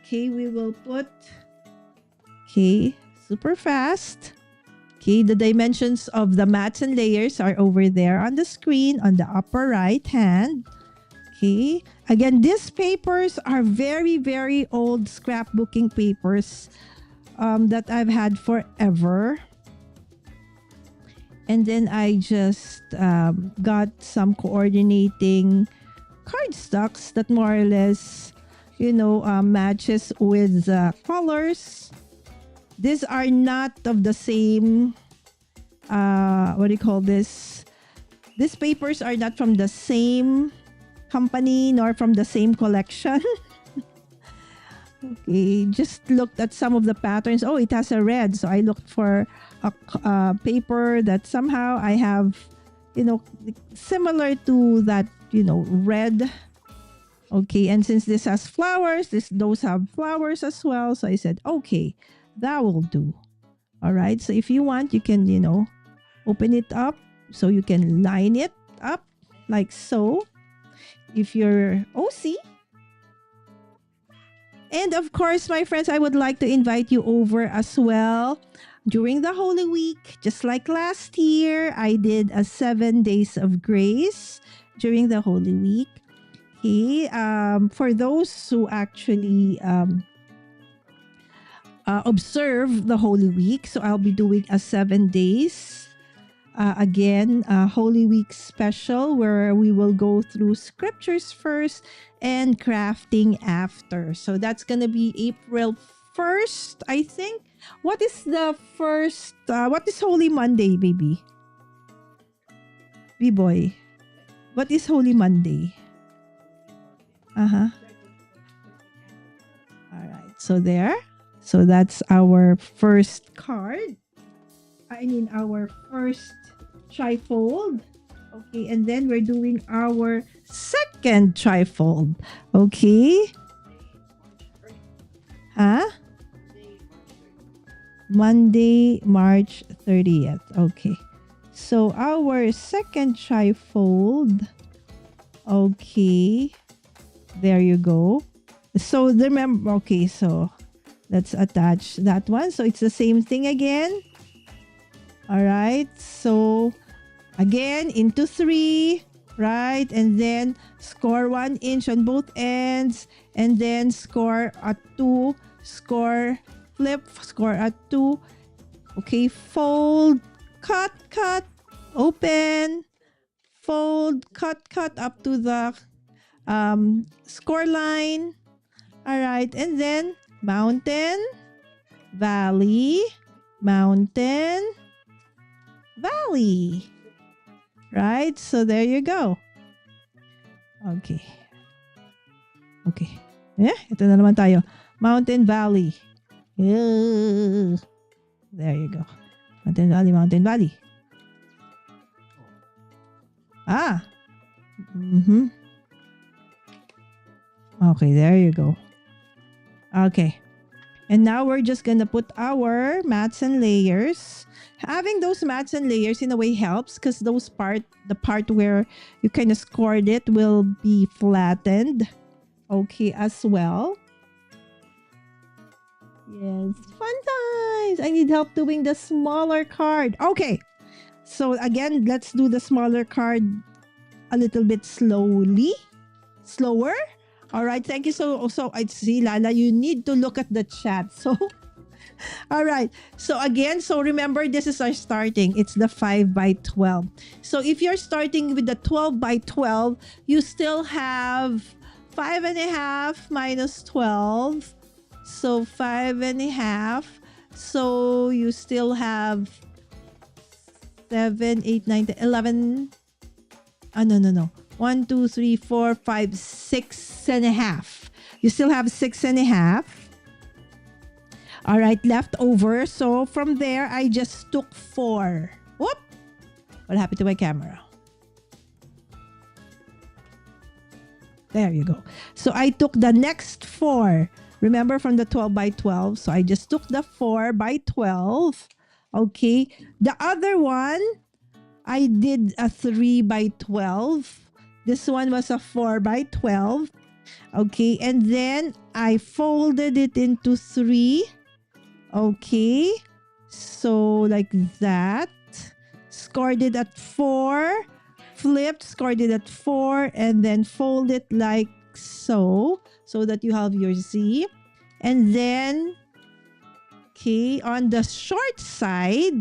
we will put super fast. Okay, the dimensions of the mats and layers are over there on the screen on the upper right hand. Okay, again, these papers are very, very old scrapbooking papers that I've had forever. And then I just got some coordinating cardstocks that more or less, matches with colors. These are not of the same, what do you call this? These papers are not from the same company nor from the same collection. Okay, just looked at some of the patterns. Oh, it has a red. So I looked for a paper that somehow I have, similar to that, red. Okay, and since this has flowers, those have flowers as well. So I said, okay, that will do. All right, so if you want, you can, open it up so you can line it up like so. If you're OC. And of course, my friends, I would like to invite you over as well. During the Holy Week, just like last year, I did a 7 days of grace during the Holy Week. Okay, for those who actually observe the Holy Week, so I'll be doing a 7 days. Again, Holy Week special where we will go through scriptures first and crafting after. So that's going to be April 1st, I think. What is the first, what is Holy Monday, baby? B-boy. What is Holy Monday? All right, so there. So that's our first card. Our first trifold. Okay, and then we're doing our second trifold. Okay. Monday, March 30th. Okay. So our second trifold. Okay. There you go. So remember, okay, so let's attach that one. So it's the same thing again. All right, so again into 3, right? And then score 1 inch on both ends, and then score at 2, score flip, score at 2. Okay, fold, cut, open, fold, cut up to the score line. All right, and then mountain, valley, mountain, valley. Right? So there you go. Okay. Yeah, ito na naman tayo. Mountain, valley. There you go. Mountain Valley, Mountain Valley. Ah. Mm-hmm. Okay, there you go. Okay. And now we're just gonna put our mats and layers. Having those mats and layers in a way helps because the part where you kind of scored it will be flattened. Okay, as well. Yes, fun times. I need help doing the smaller card. Okay. So again, let's do the smaller card a little bit slowly. Slower. All right. Thank you. So I see, Lala, you need to look at the chat. So, all right. So again, so remember, this is our starting. It's the 5 by 12. So if you're starting with the 12 by 12, you still have 5.5 minus 12. So 5.5. So you still have 7, 8, 9, 10, 11. Oh, no. 1, 2, 3, 4, 5, 6.5. You still have 6.5. All right, left over. So from there, I just took 4. Whoop! What happened to my camera? There you go. So I took the next 4. Remember from the 12 by 12. So I just took the 4 by 12. Okay. The other one, I did a 3 by 12. This one was a 4 by 12. Okay. And then I folded it into 3. Okay. So like that. Scored it at 4. Flipped, scored it at 4. And then fold it like so. So that you have your Z. And then, okay, on the short side,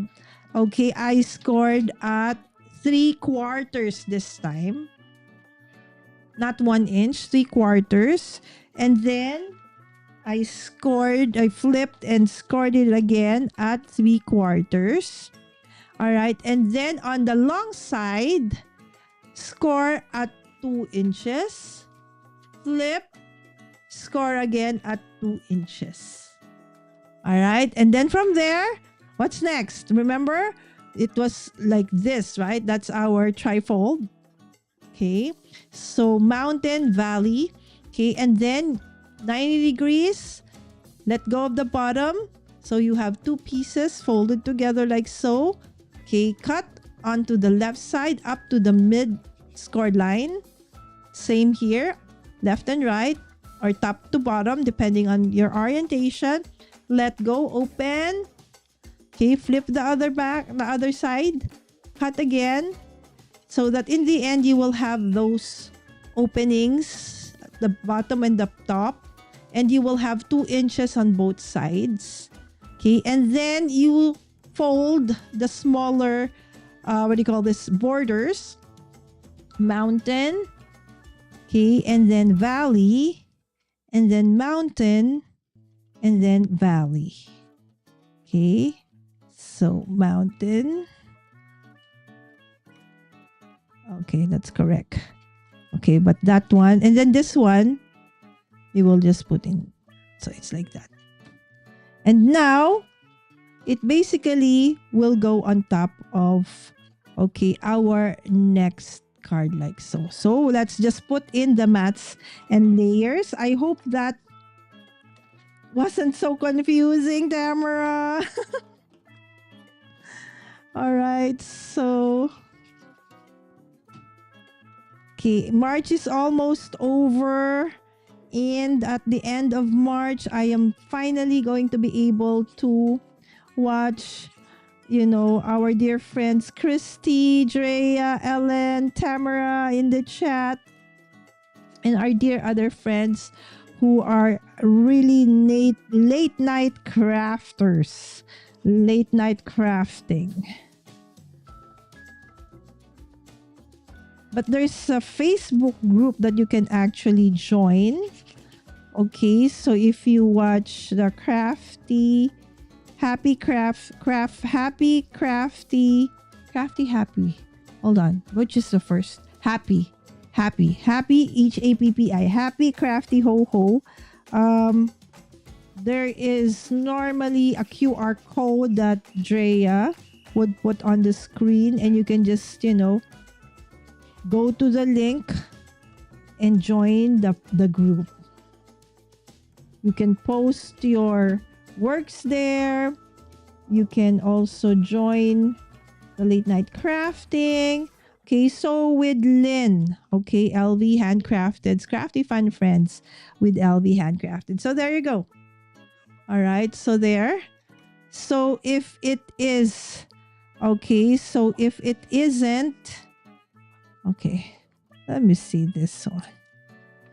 okay, I scored at 3/4 this time. Not 1 inch, 3/4. And then I flipped and scored it again at 3/4. All right. And then on the long side, score at 2 inches. Flip, score again at 2 inches. All right. And then from there, what's next? Remember, it was like this, right? That's our trifold. Okay. So mountain, valley. Okay. And then 90 degrees. Let go of the bottom. So you have 2 pieces folded together like so. Okay. Cut onto the left side up to the mid scored line. Same here. Left and right. Or top to bottom, depending on your orientation. Let go, open. Okay, flip the other side. Cut again. So that in the end, you will have those openings at the bottom and the top. And you will have 2 inches on both sides. Okay, and then you fold the smaller, borders. Mountain. Okay, and then valley. And then mountain, and then valley. Okay, so mountain. Okay, that's correct. Okay, but that one, and then this one, we will just put in. So it's like that. And now, it basically will go on top of, okay, our next card like so. So let's just put in the mats and layers. I hope that wasn't so confusing, Tamara. All right, so okay, March is almost over, and at the end of March, I am finally going to be able to watch, our dear friends Christy, Drea, Ellen, Tamara in the chat, and our dear other friends who are really late night crafters, late night crafting. But there's a Facebook group that you can actually join. Okay, so if you watch the Happy. Hold on. Which is the first? Happy. H-A-P-P-I. Happy Crafty Ho Ho. There is normally a QR code that Drea would put on the screen, and you can just, go to the link and join the group. You can post your works there. You can also join the late night crafting. Okay, so with Lynn, okay, LV Handcrafted, Crafty Fun Friends with LV Handcrafted. So there you go. All right, so there. So if it is, okay, so if it isn't, okay, let me see this one.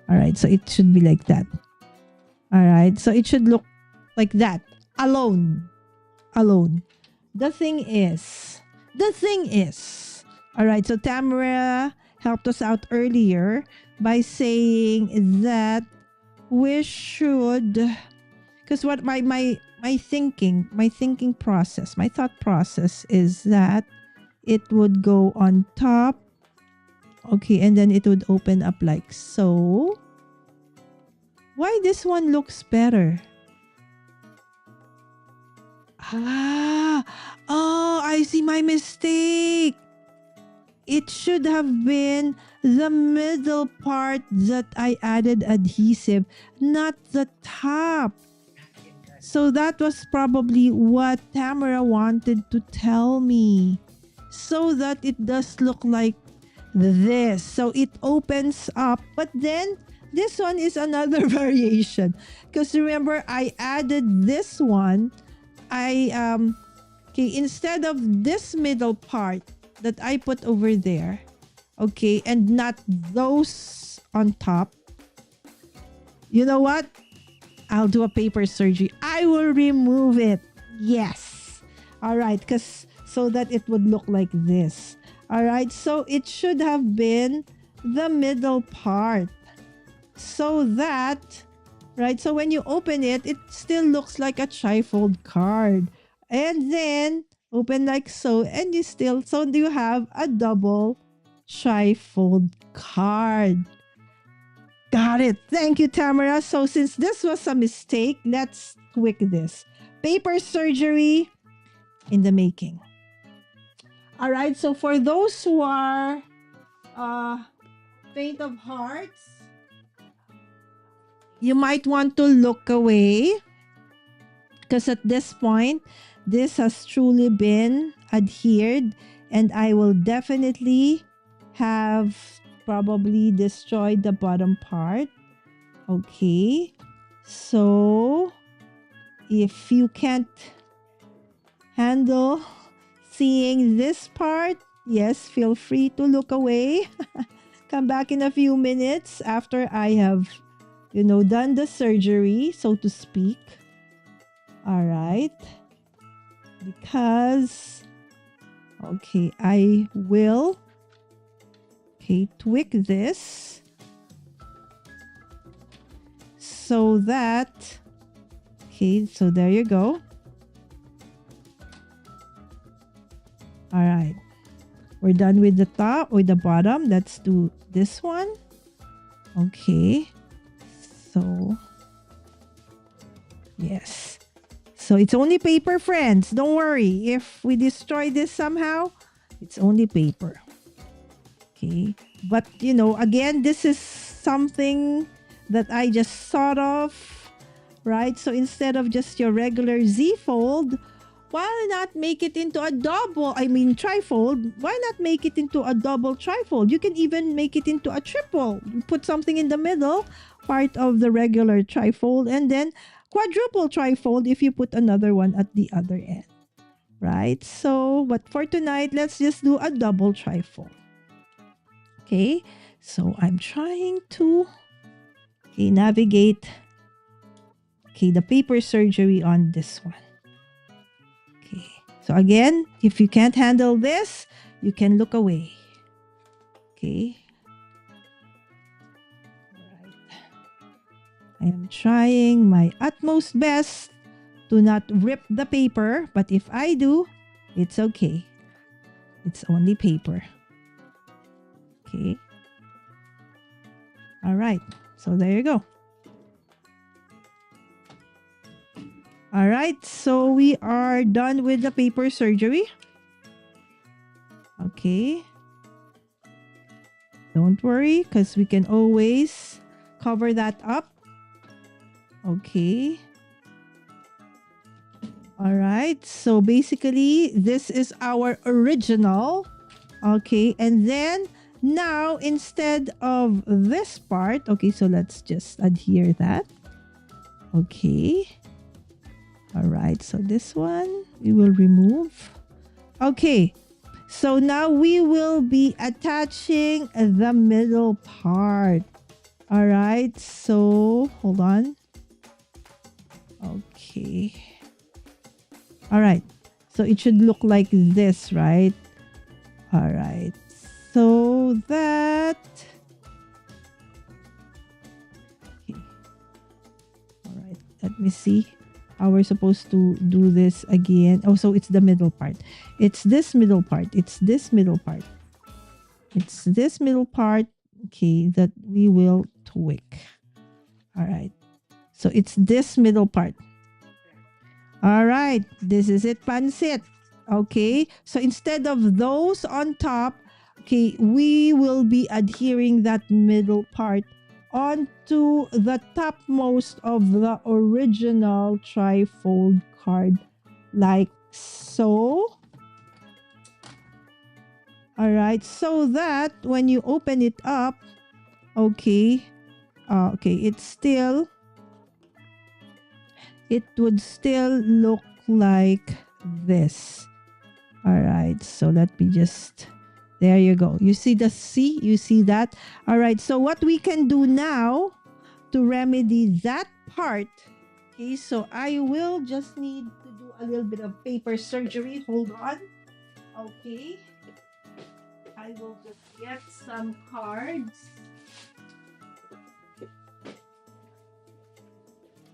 All right, so it should be like that. All right, so it should look like that. Alone. The thing is, all right, so Tamara helped us out earlier by saying that we should, because what my thinking process, my thought process is that it would go on top, okay, and then it would open up like so. Why this one looks better? I see my mistake. It should have been the middle part that I added adhesive, not the top. So that was probably what Tamara wanted to tell me. So that it does look like this. So it opens up, but then this one is another variation. Because remember, I added this one. Okay, instead of this middle part that I put over there, okay, and not those on top, you know what? I'll do a paper surgery. I will remove it. Yes. All right, because so that it would look like this. All right, so it should have been the middle part. So that, right, so when you open it, it still looks like a trifold card. And then open like so, and so you have a double trifold card. Got it. Thank you, Tamara. So since this was a mistake, let's tweak this. Paper surgery in the making. All right, so for those who are faint of hearts, you might want to look away, because at this point, this has truly been adhered, and I will definitely have probably destroyed the bottom part. Okay, so if you can't handle seeing this part, yes, feel free to look away. Come back in a few minutes after I have, done the surgery, so to speak. All right. Because, okay, I will, tweak this so that, so there you go. All right. We're done with the top or the bottom. Let's do this one. Okay. So, yes. So it's only paper, friends. Don't worry. If we destroy this somehow, it's only paper. Okay. But, again, this is something that I just thought of, right? So instead of just your regular Z-fold, why not make it into a trifold? Why not make it into a double trifold? You can even make it into a triple. You put something in the middle, part of the regular trifold, and then quadruple trifold if you put another one at the other end, right? So, but for tonight, let's just do a double trifold. Okay, so I'm trying to navigate the paper surgery on this one. Okay, so again, if you can't handle this, you can look away. Okay. I am trying my utmost best to not rip the paper, but if I do, it's okay. It's only paper. Okay. All right. So there you go. All right. So we are done with the paper surgery. Okay. Don't worry, because we can always cover that up. Okay. All right. So basically, this is our original. Okay. And then now, instead of this part, okay, so let's just adhere that. Okay. All right. So this one we will remove. Okay. So now we will be attaching the middle part. All right. So hold on. Okay. All right. So it should look like this, right? All right. So that. Okay. All right. Let me see how we're supposed to do this again. Oh, so it's the middle part. It's this middle part. It's this middle part. It's this middle part. Okay. That we will tweak. All right. So it's this middle part. All right. This is it, Pansit. Okay. So instead of those on top, okay, we will be adhering that middle part onto the topmost of the original trifold card, like so. All right. So that when you open it up, okay, it would still look like this. All right. So let me just, there you go. You see you see that? All right. So what we can do now to remedy that part, okay, so I will just need to do a little bit of paper surgery. Hold on. Okay. I will just get some cards.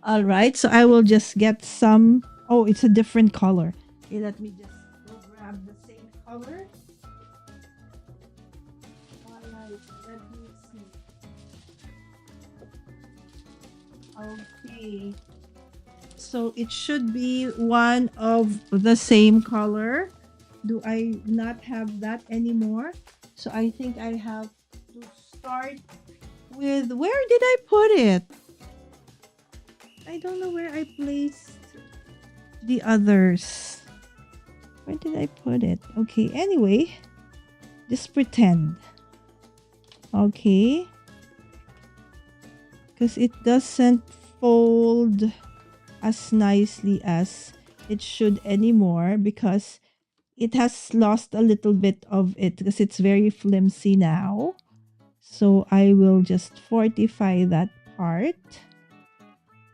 All right, so I will just get some. Oh, it's a different color. Okay, let me just go grab the same color. All right, let me see. Okay, so it should be one of the same color. Do I not have that anymore? So I think I have to start with, where did I put it? I don't know where I placed the others. Where did I put it? Okay, anyway, just pretend. Okay. Because it doesn't fold as nicely as it should anymore, because it has lost a little bit of it, because it's very flimsy now. So I will just fortify that part.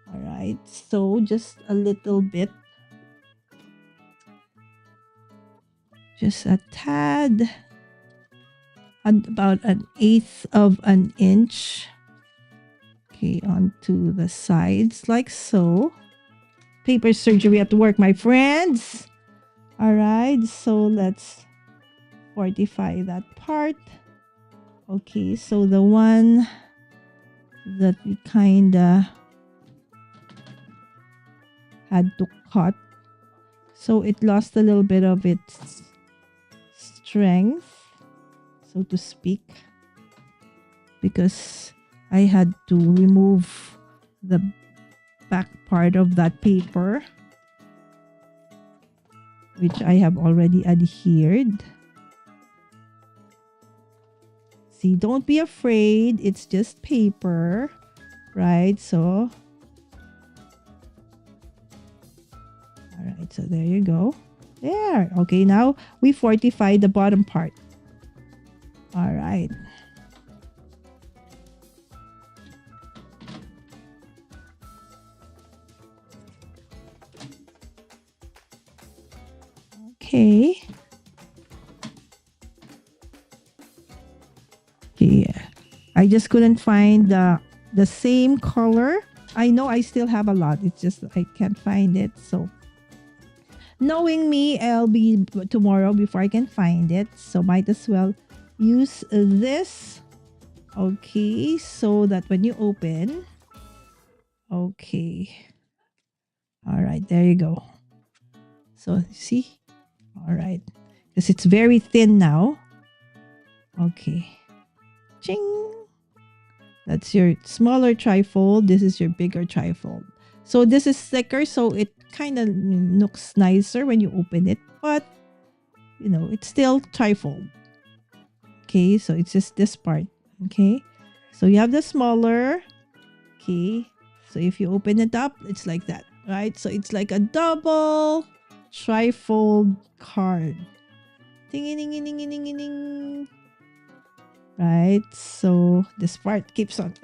All right, so just a little bit, just a tad, about 1/8 of an inch. Okay, onto the sides like so. Paper surgery at work, my friends. All right, so let's fortify that part. Okay, so the one that we kinda had to cut, so it lost a little bit of its strength, so to speak, because I had to remove the back part of that paper, which I have already adhered. See, don't be afraid, it's just paper, right? So all right, so there you go. There. Okay, now we fortify the bottom part. All right. Okay. Yeah. I just couldn't find the same color. I know I still have a lot. It's just I can't find it. So knowing me, I'll be tomorrow before I can find it. So might as well use this. Okay, so that when you open, okay. All right, there you go. So see, all right, because it's very thin now. Okay. Ching. That's your smaller trifold. This is your bigger trifold. So this is thicker, so it kind of looks nicer when you open it. But, it's still trifold. Okay, so it's just this part. Okay. So you have the smaller. Okay. So if you open it up, it's like that. Right? So it's like a double trifold card. Ding ding ding ding ding ding ding. Right? So this part keeps on.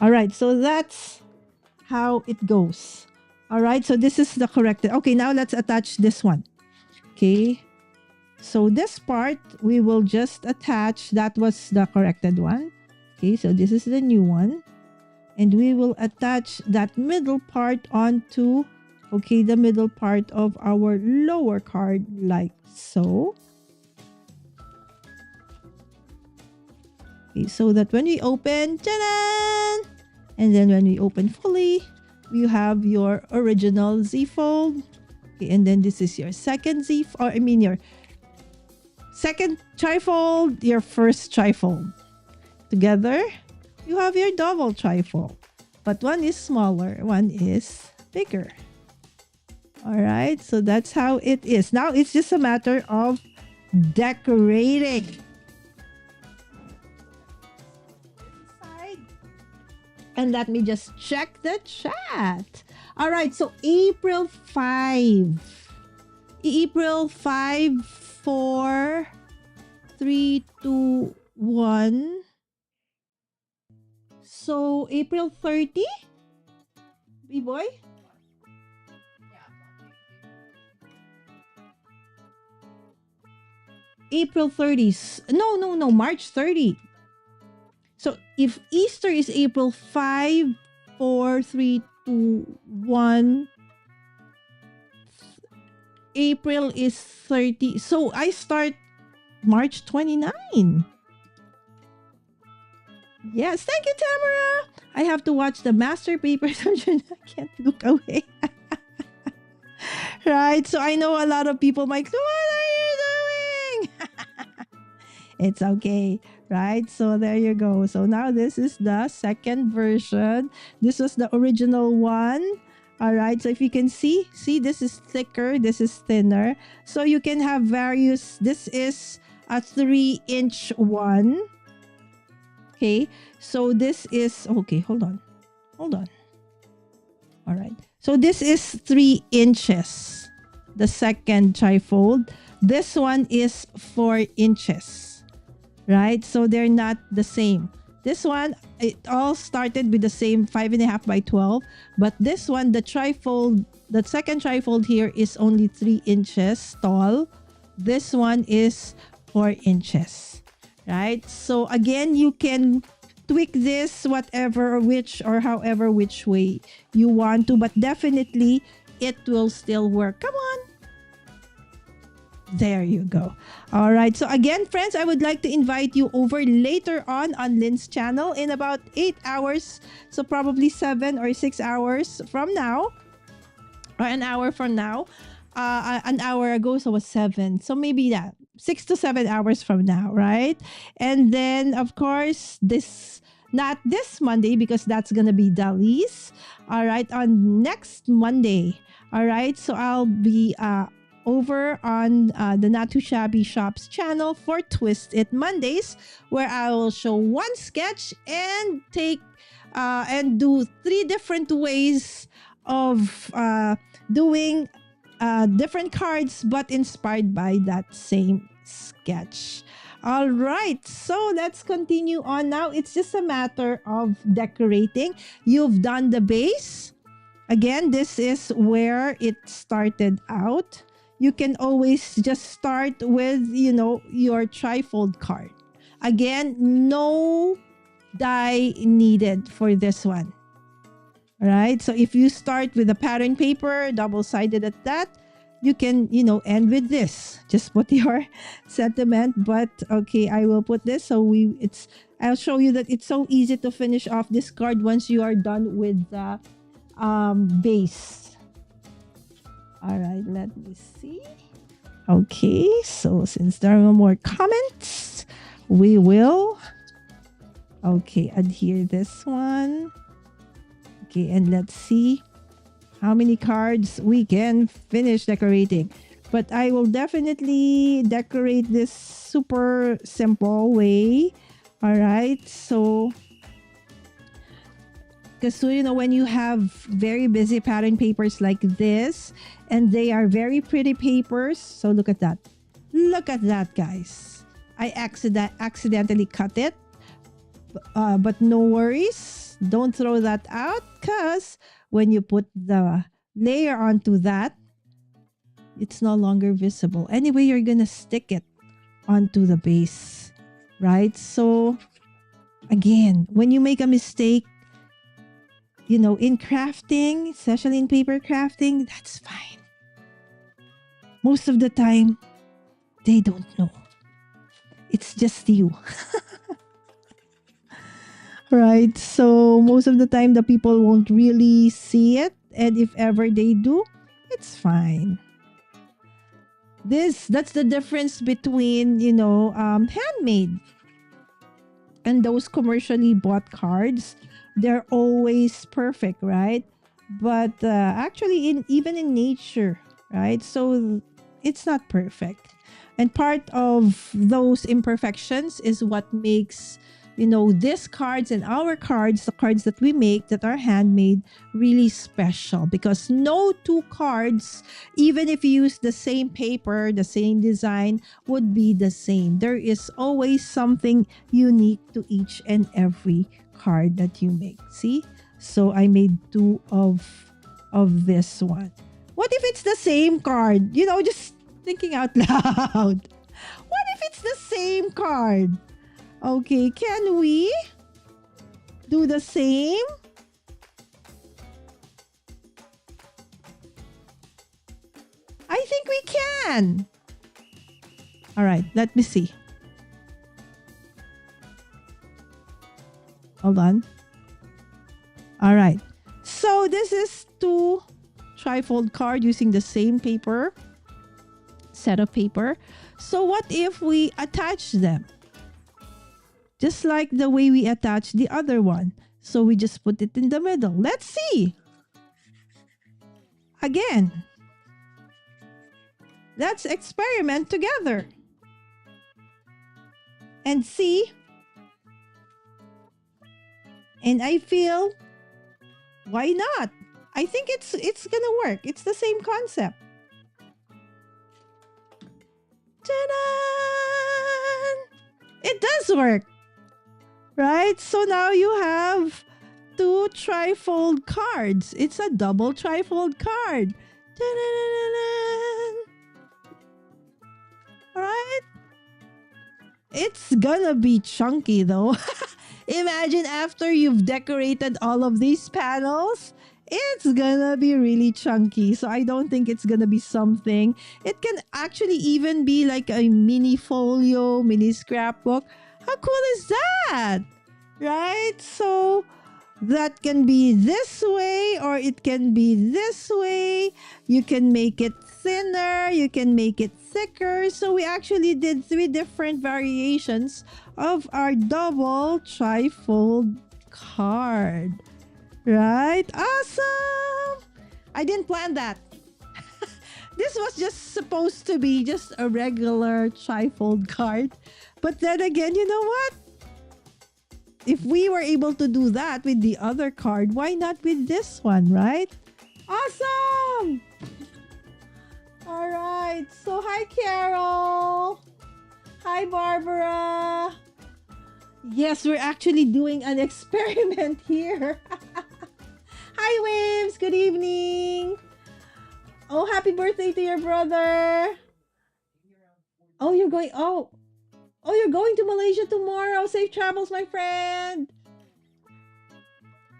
All right. So that's how it goes. All right. So this is the corrected. Okay. Now let's attach this one. Okay. So this part, we will just attach. That was the corrected one. Okay. So this is the new one. And we will attach that middle part onto, the middle part of our lower card like so. Okay, so that when we open, ta-da! And then when we open fully, you have your original Z fold. Okay, and then this is your second your second trifold, your first trifold. Together, you have your double trifold. But one is smaller, one is bigger. All right, so that's how it is. Now it's just a matter of decorating. And let me just check the chat. All right, so April 5. April 5, 4, 3, 2, 1. So April 30? B-boy? April 30s. No, March 30. So if Easter is April 5, 4, 3, 2, 1, April is 30. So I start March 29. Yes, thank you, Tamara. I have to watch the master paper surgeon. I can't look away. Right, so I know a lot of people might, what are you doing? It's okay, right? So there you go. So now this is the second version. This was the original one. All right, so if you can see, this is thicker, this is thinner. So you can have various, this is a 3-inch one. Okay, so this is, okay, hold on. All right, so this is 3 inches, the second trifold. This one is 4 inches, right? So they're not the same. This one, it all started with the same 5.5 by 12, but this one, the trifold, the second trifold here is only 3 inches tall. This one is 4 inches, right? So again, you can tweak this whatever, however which way you want to, but definitely it will still work. Come on. There you go. All right. So again, friends, I would like to invite you over later on Lynn's channel in about 8 hours. So probably 7 or 6 hours from now, or an hour from now. An hour ago, so it was 7. So maybe that 6 to 7 hours from now, right? And then, of course, not this Monday, because that's gonna be Dali's. All right, on next Monday. All right, so I'll be over on the Not Too Shabby Shops channel for Twist It Mondays, where I will show one sketch and do 3 different ways of doing different cards, but inspired by that same sketch. All right, so let's continue on. Now it's just a matter of decorating. You've done the base. Again, this is where it started out. You can always just start with, your trifold card. Again, no die needed for this one. All right, so if you start with a pattern paper, double-sided at that, you can, end with this. Just put your sentiment. But okay, I will put this. So I'll show you that it's so easy to finish off this card once you are done with the base. All right, let me see. Okay, so since there are no more comments, we will, okay, adhere this one. Okay, and let's see how many cards we can finish decorating. But I will definitely decorate this super simple way. All right, so because when you have very busy pattern papers like this, and they are very pretty papers. So look at that. Look at that, guys. I accidentally cut it. But no worries. Don't throw that out, because when you put the layer onto that, it's no longer visible. Anyway, you're going to stick it onto the base, right? So again, when you make a mistake, in crafting, especially in paper crafting, that's fine. Most of the time, they don't know. It's just you. Right? So most of the time, the people won't really see it. And if ever they do, it's fine. That's the difference between, handmade and those commercially bought cards. They're always perfect, right? But actually, even in nature, right? So it's not perfect. And part of those imperfections is what makes, these cards and our cards, the cards that we make that are handmade, really special. Because no two cards, even if you use the same paper, the same design, would be the same. There is always something unique to each and every card that you make. See? So I made two of this one. What if it's the same card? Just thinking out loud. What if it's the same card? Okay, can we do the same? I think we can. All right, let me see. Hold on. All right. So this is two trifold card using the same paper, set of paper. So what if we attach them? Just like the way we attach the other one. So we just put it in the middle. Let's see. Again. Let's experiment together. And see. And I feel, why not? I think it's gonna work. It's the same concept. Ta-da! It does work. Right? So now you have two trifold cards. It's a double trifold card. Alright? It's gonna be chunky though. Imagine after you've decorated all of these panels, it's gonna be really chunky. So I don't think it's gonna be something. It can actually even be like a mini folio, mini scrapbook. How cool is that? Right? So that can be this way or it can be this way. You can make it thinner. You can make it thicker. So we actually did 3 different variations of our double trifold card. Right? Awesome! I didn't plan that. This was just supposed to be just a regular trifold card. But then again, you know what? If we were able to do that with the other card, why not with this one, right? Awesome! All right. So, hi, Carol. Hi, Barbara. Yes, we're actually doing an experiment here. Hi, Wims. Good evening. Oh, happy birthday to your brother. Oh, you're going... Oh, you're going to Malaysia tomorrow. Safe travels, my friend.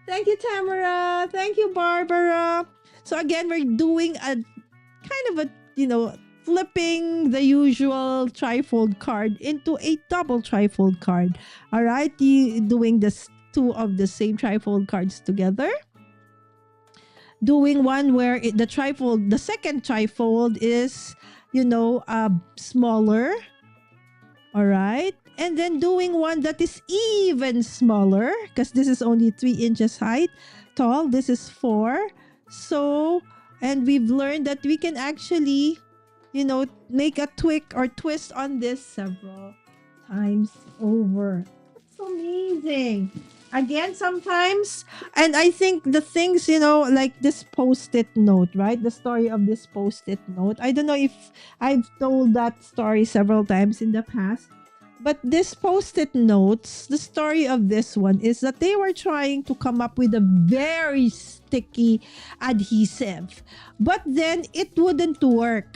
Thank you, Tamara. Thank you, Barbara. So again, we're doing a kind of a, flipping the usual trifold card into a double trifold card. All right, you doing this 2 of the same trifold cards together. Doing one where the second trifold is, smaller. All right. and then doing one that is even smaller because this is only 3 inches height tall. This is 4. So, and we've learned that we can actually, make a tweak or twist on this several times over. It's amazing. Again, sometimes, and I think the things, like this post-it note, right? The story of this post-it note. I don't know if I've told that story several times in the past, but this post-it notes, the story of this one is that they were trying to come up with a very sticky adhesive, but then it wouldn't work.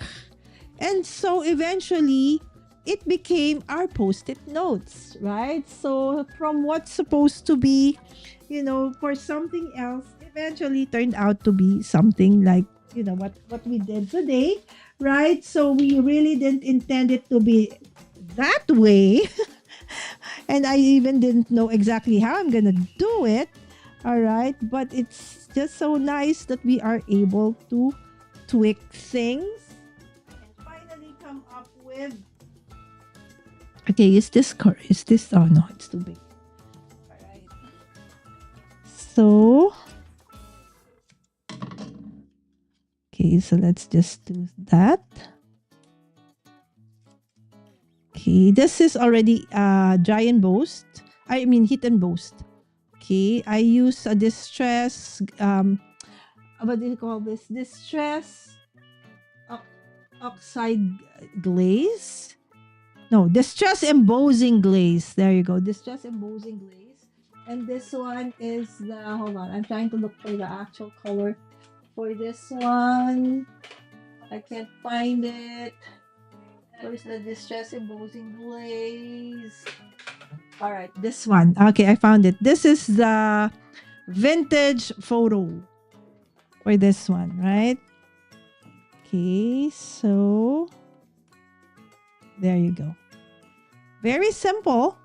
And so eventually, it became our post-it notes, right? So from what's supposed to be, for something else, eventually turned out to be something like, what we did today, right? So we really didn't intend it to be that way. And I even didn't know exactly how I'm gonna do it. All right. But it's just so nice that we are able to tweak things and finally come up with. Okay, is this oh no, it's too big. All right. So okay, so let's just do that. Okay, this is already dry and boast. I mean hit and boast. Okay, I use a distress what do you call this? Distress oxide glaze. No, distress embossing glaze. There you go. Distress embossing glaze. And this one is hold on. I'm trying to look for the actual color for this one. I can't find it. Where's the distress embossing glaze? All right, this one. Okay, I found it. This is the vintage photo for this one, right? Okay, so there you go. Very simple,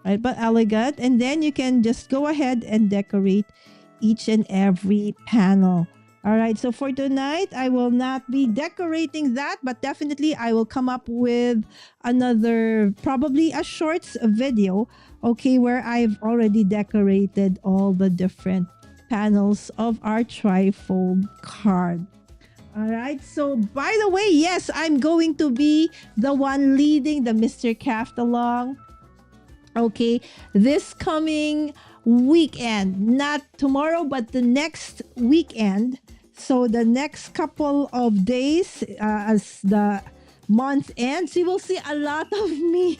right? But elegant. And then you can just go ahead and decorate each and every panel. All right. So for tonight, I will not be decorating that, but definitely I will come up with another, probably a shorts video, okay, where I've already decorated all the different panels of our trifold card. All right. So, by the way, yes, I'm going to be the one leading the Mr. Craft along. Okay. This coming weekend, not tomorrow, but the next weekend. So, the next couple of days, as the month ends, you will see a lot of me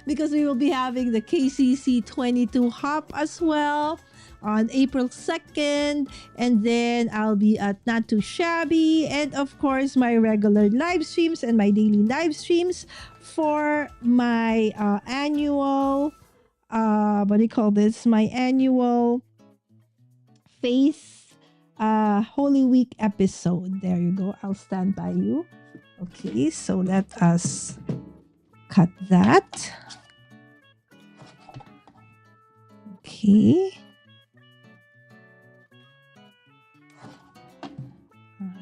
because we will be having the KCC 22 hop as well on April 2nd, and then I'll be at Not Too Shabby, and of course my regular live streams and my daily live streams for my annual what do you call this, my annual Faith Holy Week episode. There you go. I'll stand by you. Okay, so let us cut that. Okay.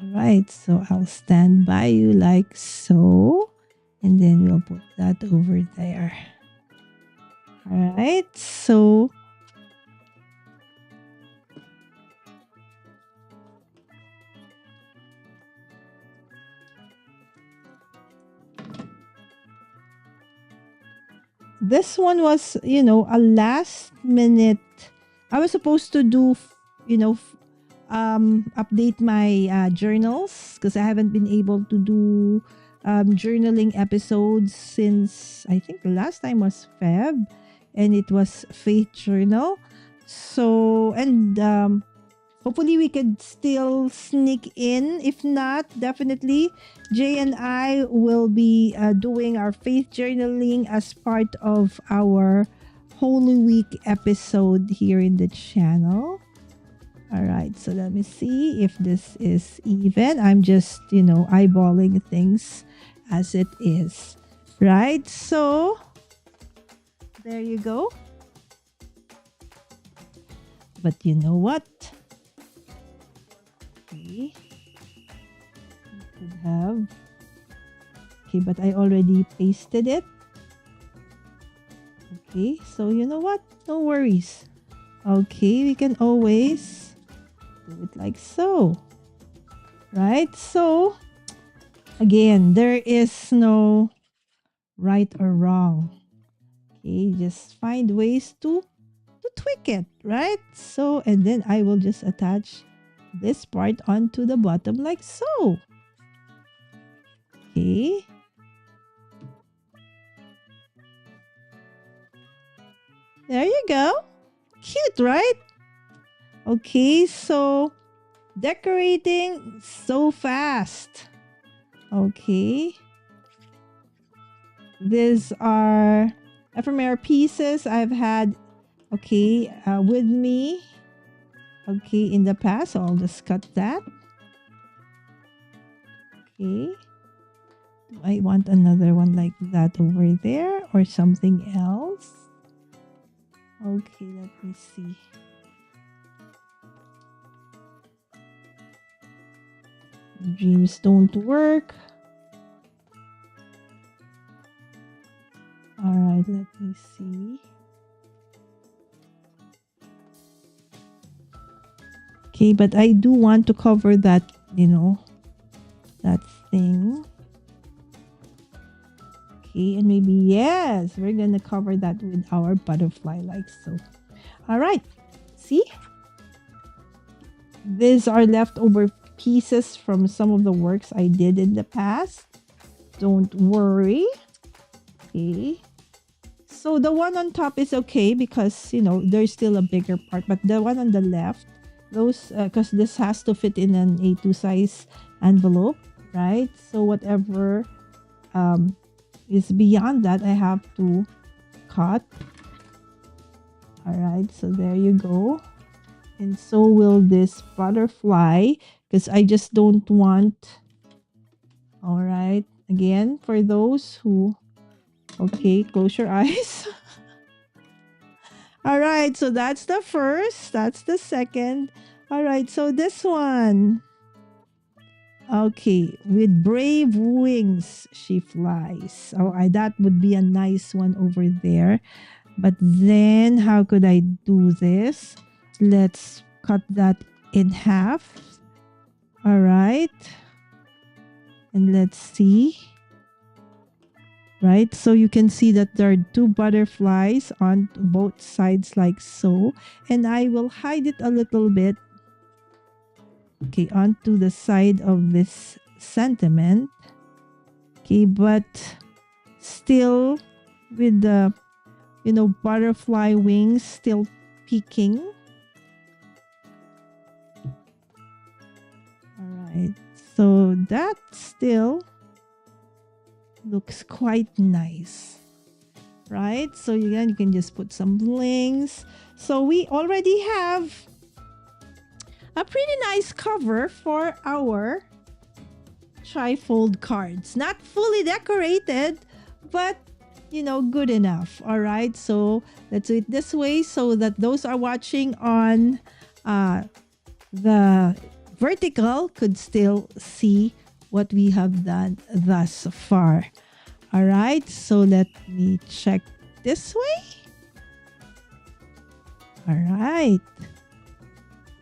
Alright, so I'll stand by you like so. And then we'll put that over there. Alright, so this one was, a last minute. I was supposed to do, update my journals because I haven't been able to do journaling episodes since I think the last time was Feb, and it was Faith Journal. So, and hopefully we could still sneak in. If not, definitely Jay and I will be doing our faith journaling as part of our Holy Week episode here in the channel. All right, so let me see if this is even. I'm just, eyeballing things as it is. Right? So, there you go. But you know what? Okay. You could have. Okay, but I already pasted it. Okay, so you know what? No worries. Okay, we can always do it like so. Right? So, again, there is no right or wrong. Okay, just find ways to tweak it, right? So, and then I will just attach this part onto the bottom like so. Okay. There you go. Cute, right? Okay, so decorating so fast. Okay. These are ephemera pieces I've had, okay, with me, okay, in the past. So I'll just cut that. Okay. Do I want another one like that over there or something else? Okay, let me see. Dreams don't work. All right, let me see. Okay, but I do want to cover that, that thing. Okay, and maybe, yes, we're going to cover that with our butterfly like so. All right, see? These are leftover pieces from some of the works I did in the past. Don't worry. Okay. So the one on top is okay because, there's still a bigger part. But the one on the left, those, because this has to fit in an A2 size envelope, right? So whatever is beyond that, I have to cut. All right. So there you go. And so will this butterfly because I just don't want. All right. Again, for those who, okay, close your eyes. All right. So that's the first. That's the second. All right. So this one. Okay. With brave wings, she flies. Oh, that would be a nice one over there. But then how could I do this? Let's cut that in half. All right. And let's see. Right. So you can see that there are two butterflies on both sides like so. And I will hide it a little bit. Okay. Onto the side of this sentiment. Okay. But still with the, butterfly wings still peeking. Alright, so that still looks quite nice, right? So again, you can just put some blings. So we already have a pretty nice cover for our trifold cards. Not fully decorated, but good enough. All right, so let's do it this way so that those are watching on the vertical could still see what we have done thus far. All right, so let me check this way. All right.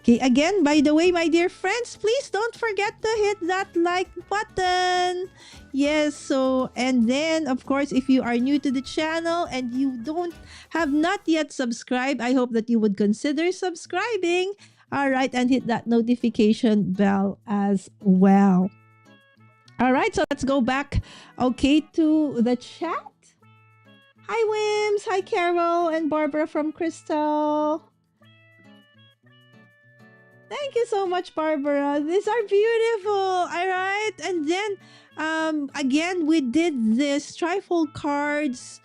Okay, again, by the way, my dear friends, please don't forget to hit that like button. Yes, so, and then, of course, if you are new to the channel and you have not yet subscribed, I hope that you would consider subscribing. All right, and hit that notification bell as well. All right, so let's go back, okay, to the chat. Hi, Wims. Hi, Carol and Barbara from Crystal. Thank you so much, Barbara. These are beautiful. All right. And then, again, we did this trifold cards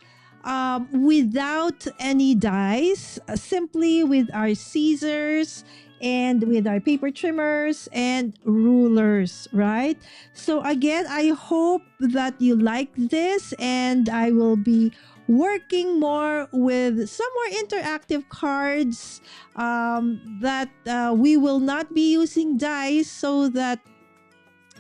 without any dies, simply with our scissors and with our paper trimmers and rulers, right? So again, I hope that you like this, and I will be working more with some more interactive cards that we will not be using dice, so that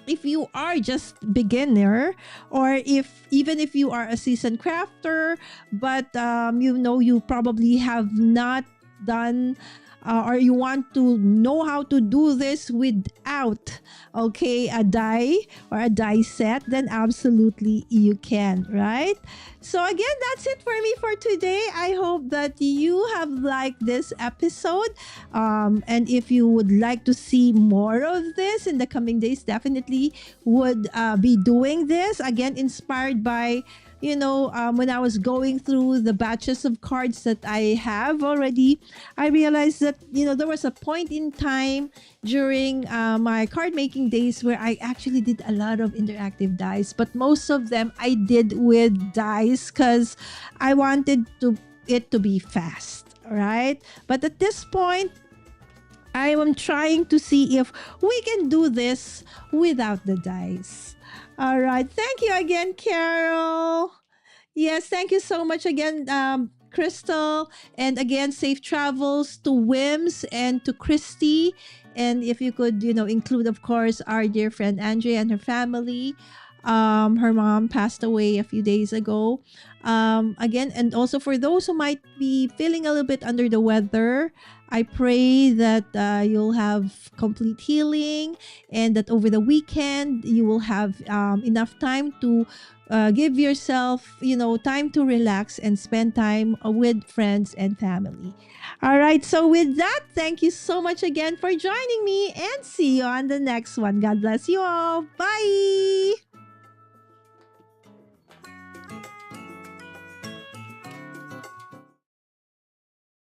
if you are just beginner, or if even if you are a seasoned crafter, but you probably have not done, or you want to know how to do this without, okay, a die or a die set, then absolutely you can, right? So again, that's it for me for today. I hope that you have liked this episode. And if you would like to see more of this in the coming days, definitely would be doing this. Again, inspired by, when I was going through the batches of cards that I have already, I realized that, there was a point in time during my card making days where I actually did a lot of interactive dice, but most of them I did with dice because I wanted it to be fast, right? But at this point, I am trying to see if we can do this without the dice. All right. Thank you again, Carol. Yes, thank you so much again, Crystal. And again, safe travels to Wims and to Christy. And if you could, include, of course, our dear friend Andrea and her family. Her mom passed away a few days ago. Again, and also for those who might be feeling a little bit under the weather, I pray that you'll have complete healing, and that over the weekend you will have enough time to give yourself, time to relax and spend time with friends and family. All right. So with that, thank you so much again for joining me, and see you on the next one. God bless you all. Bye.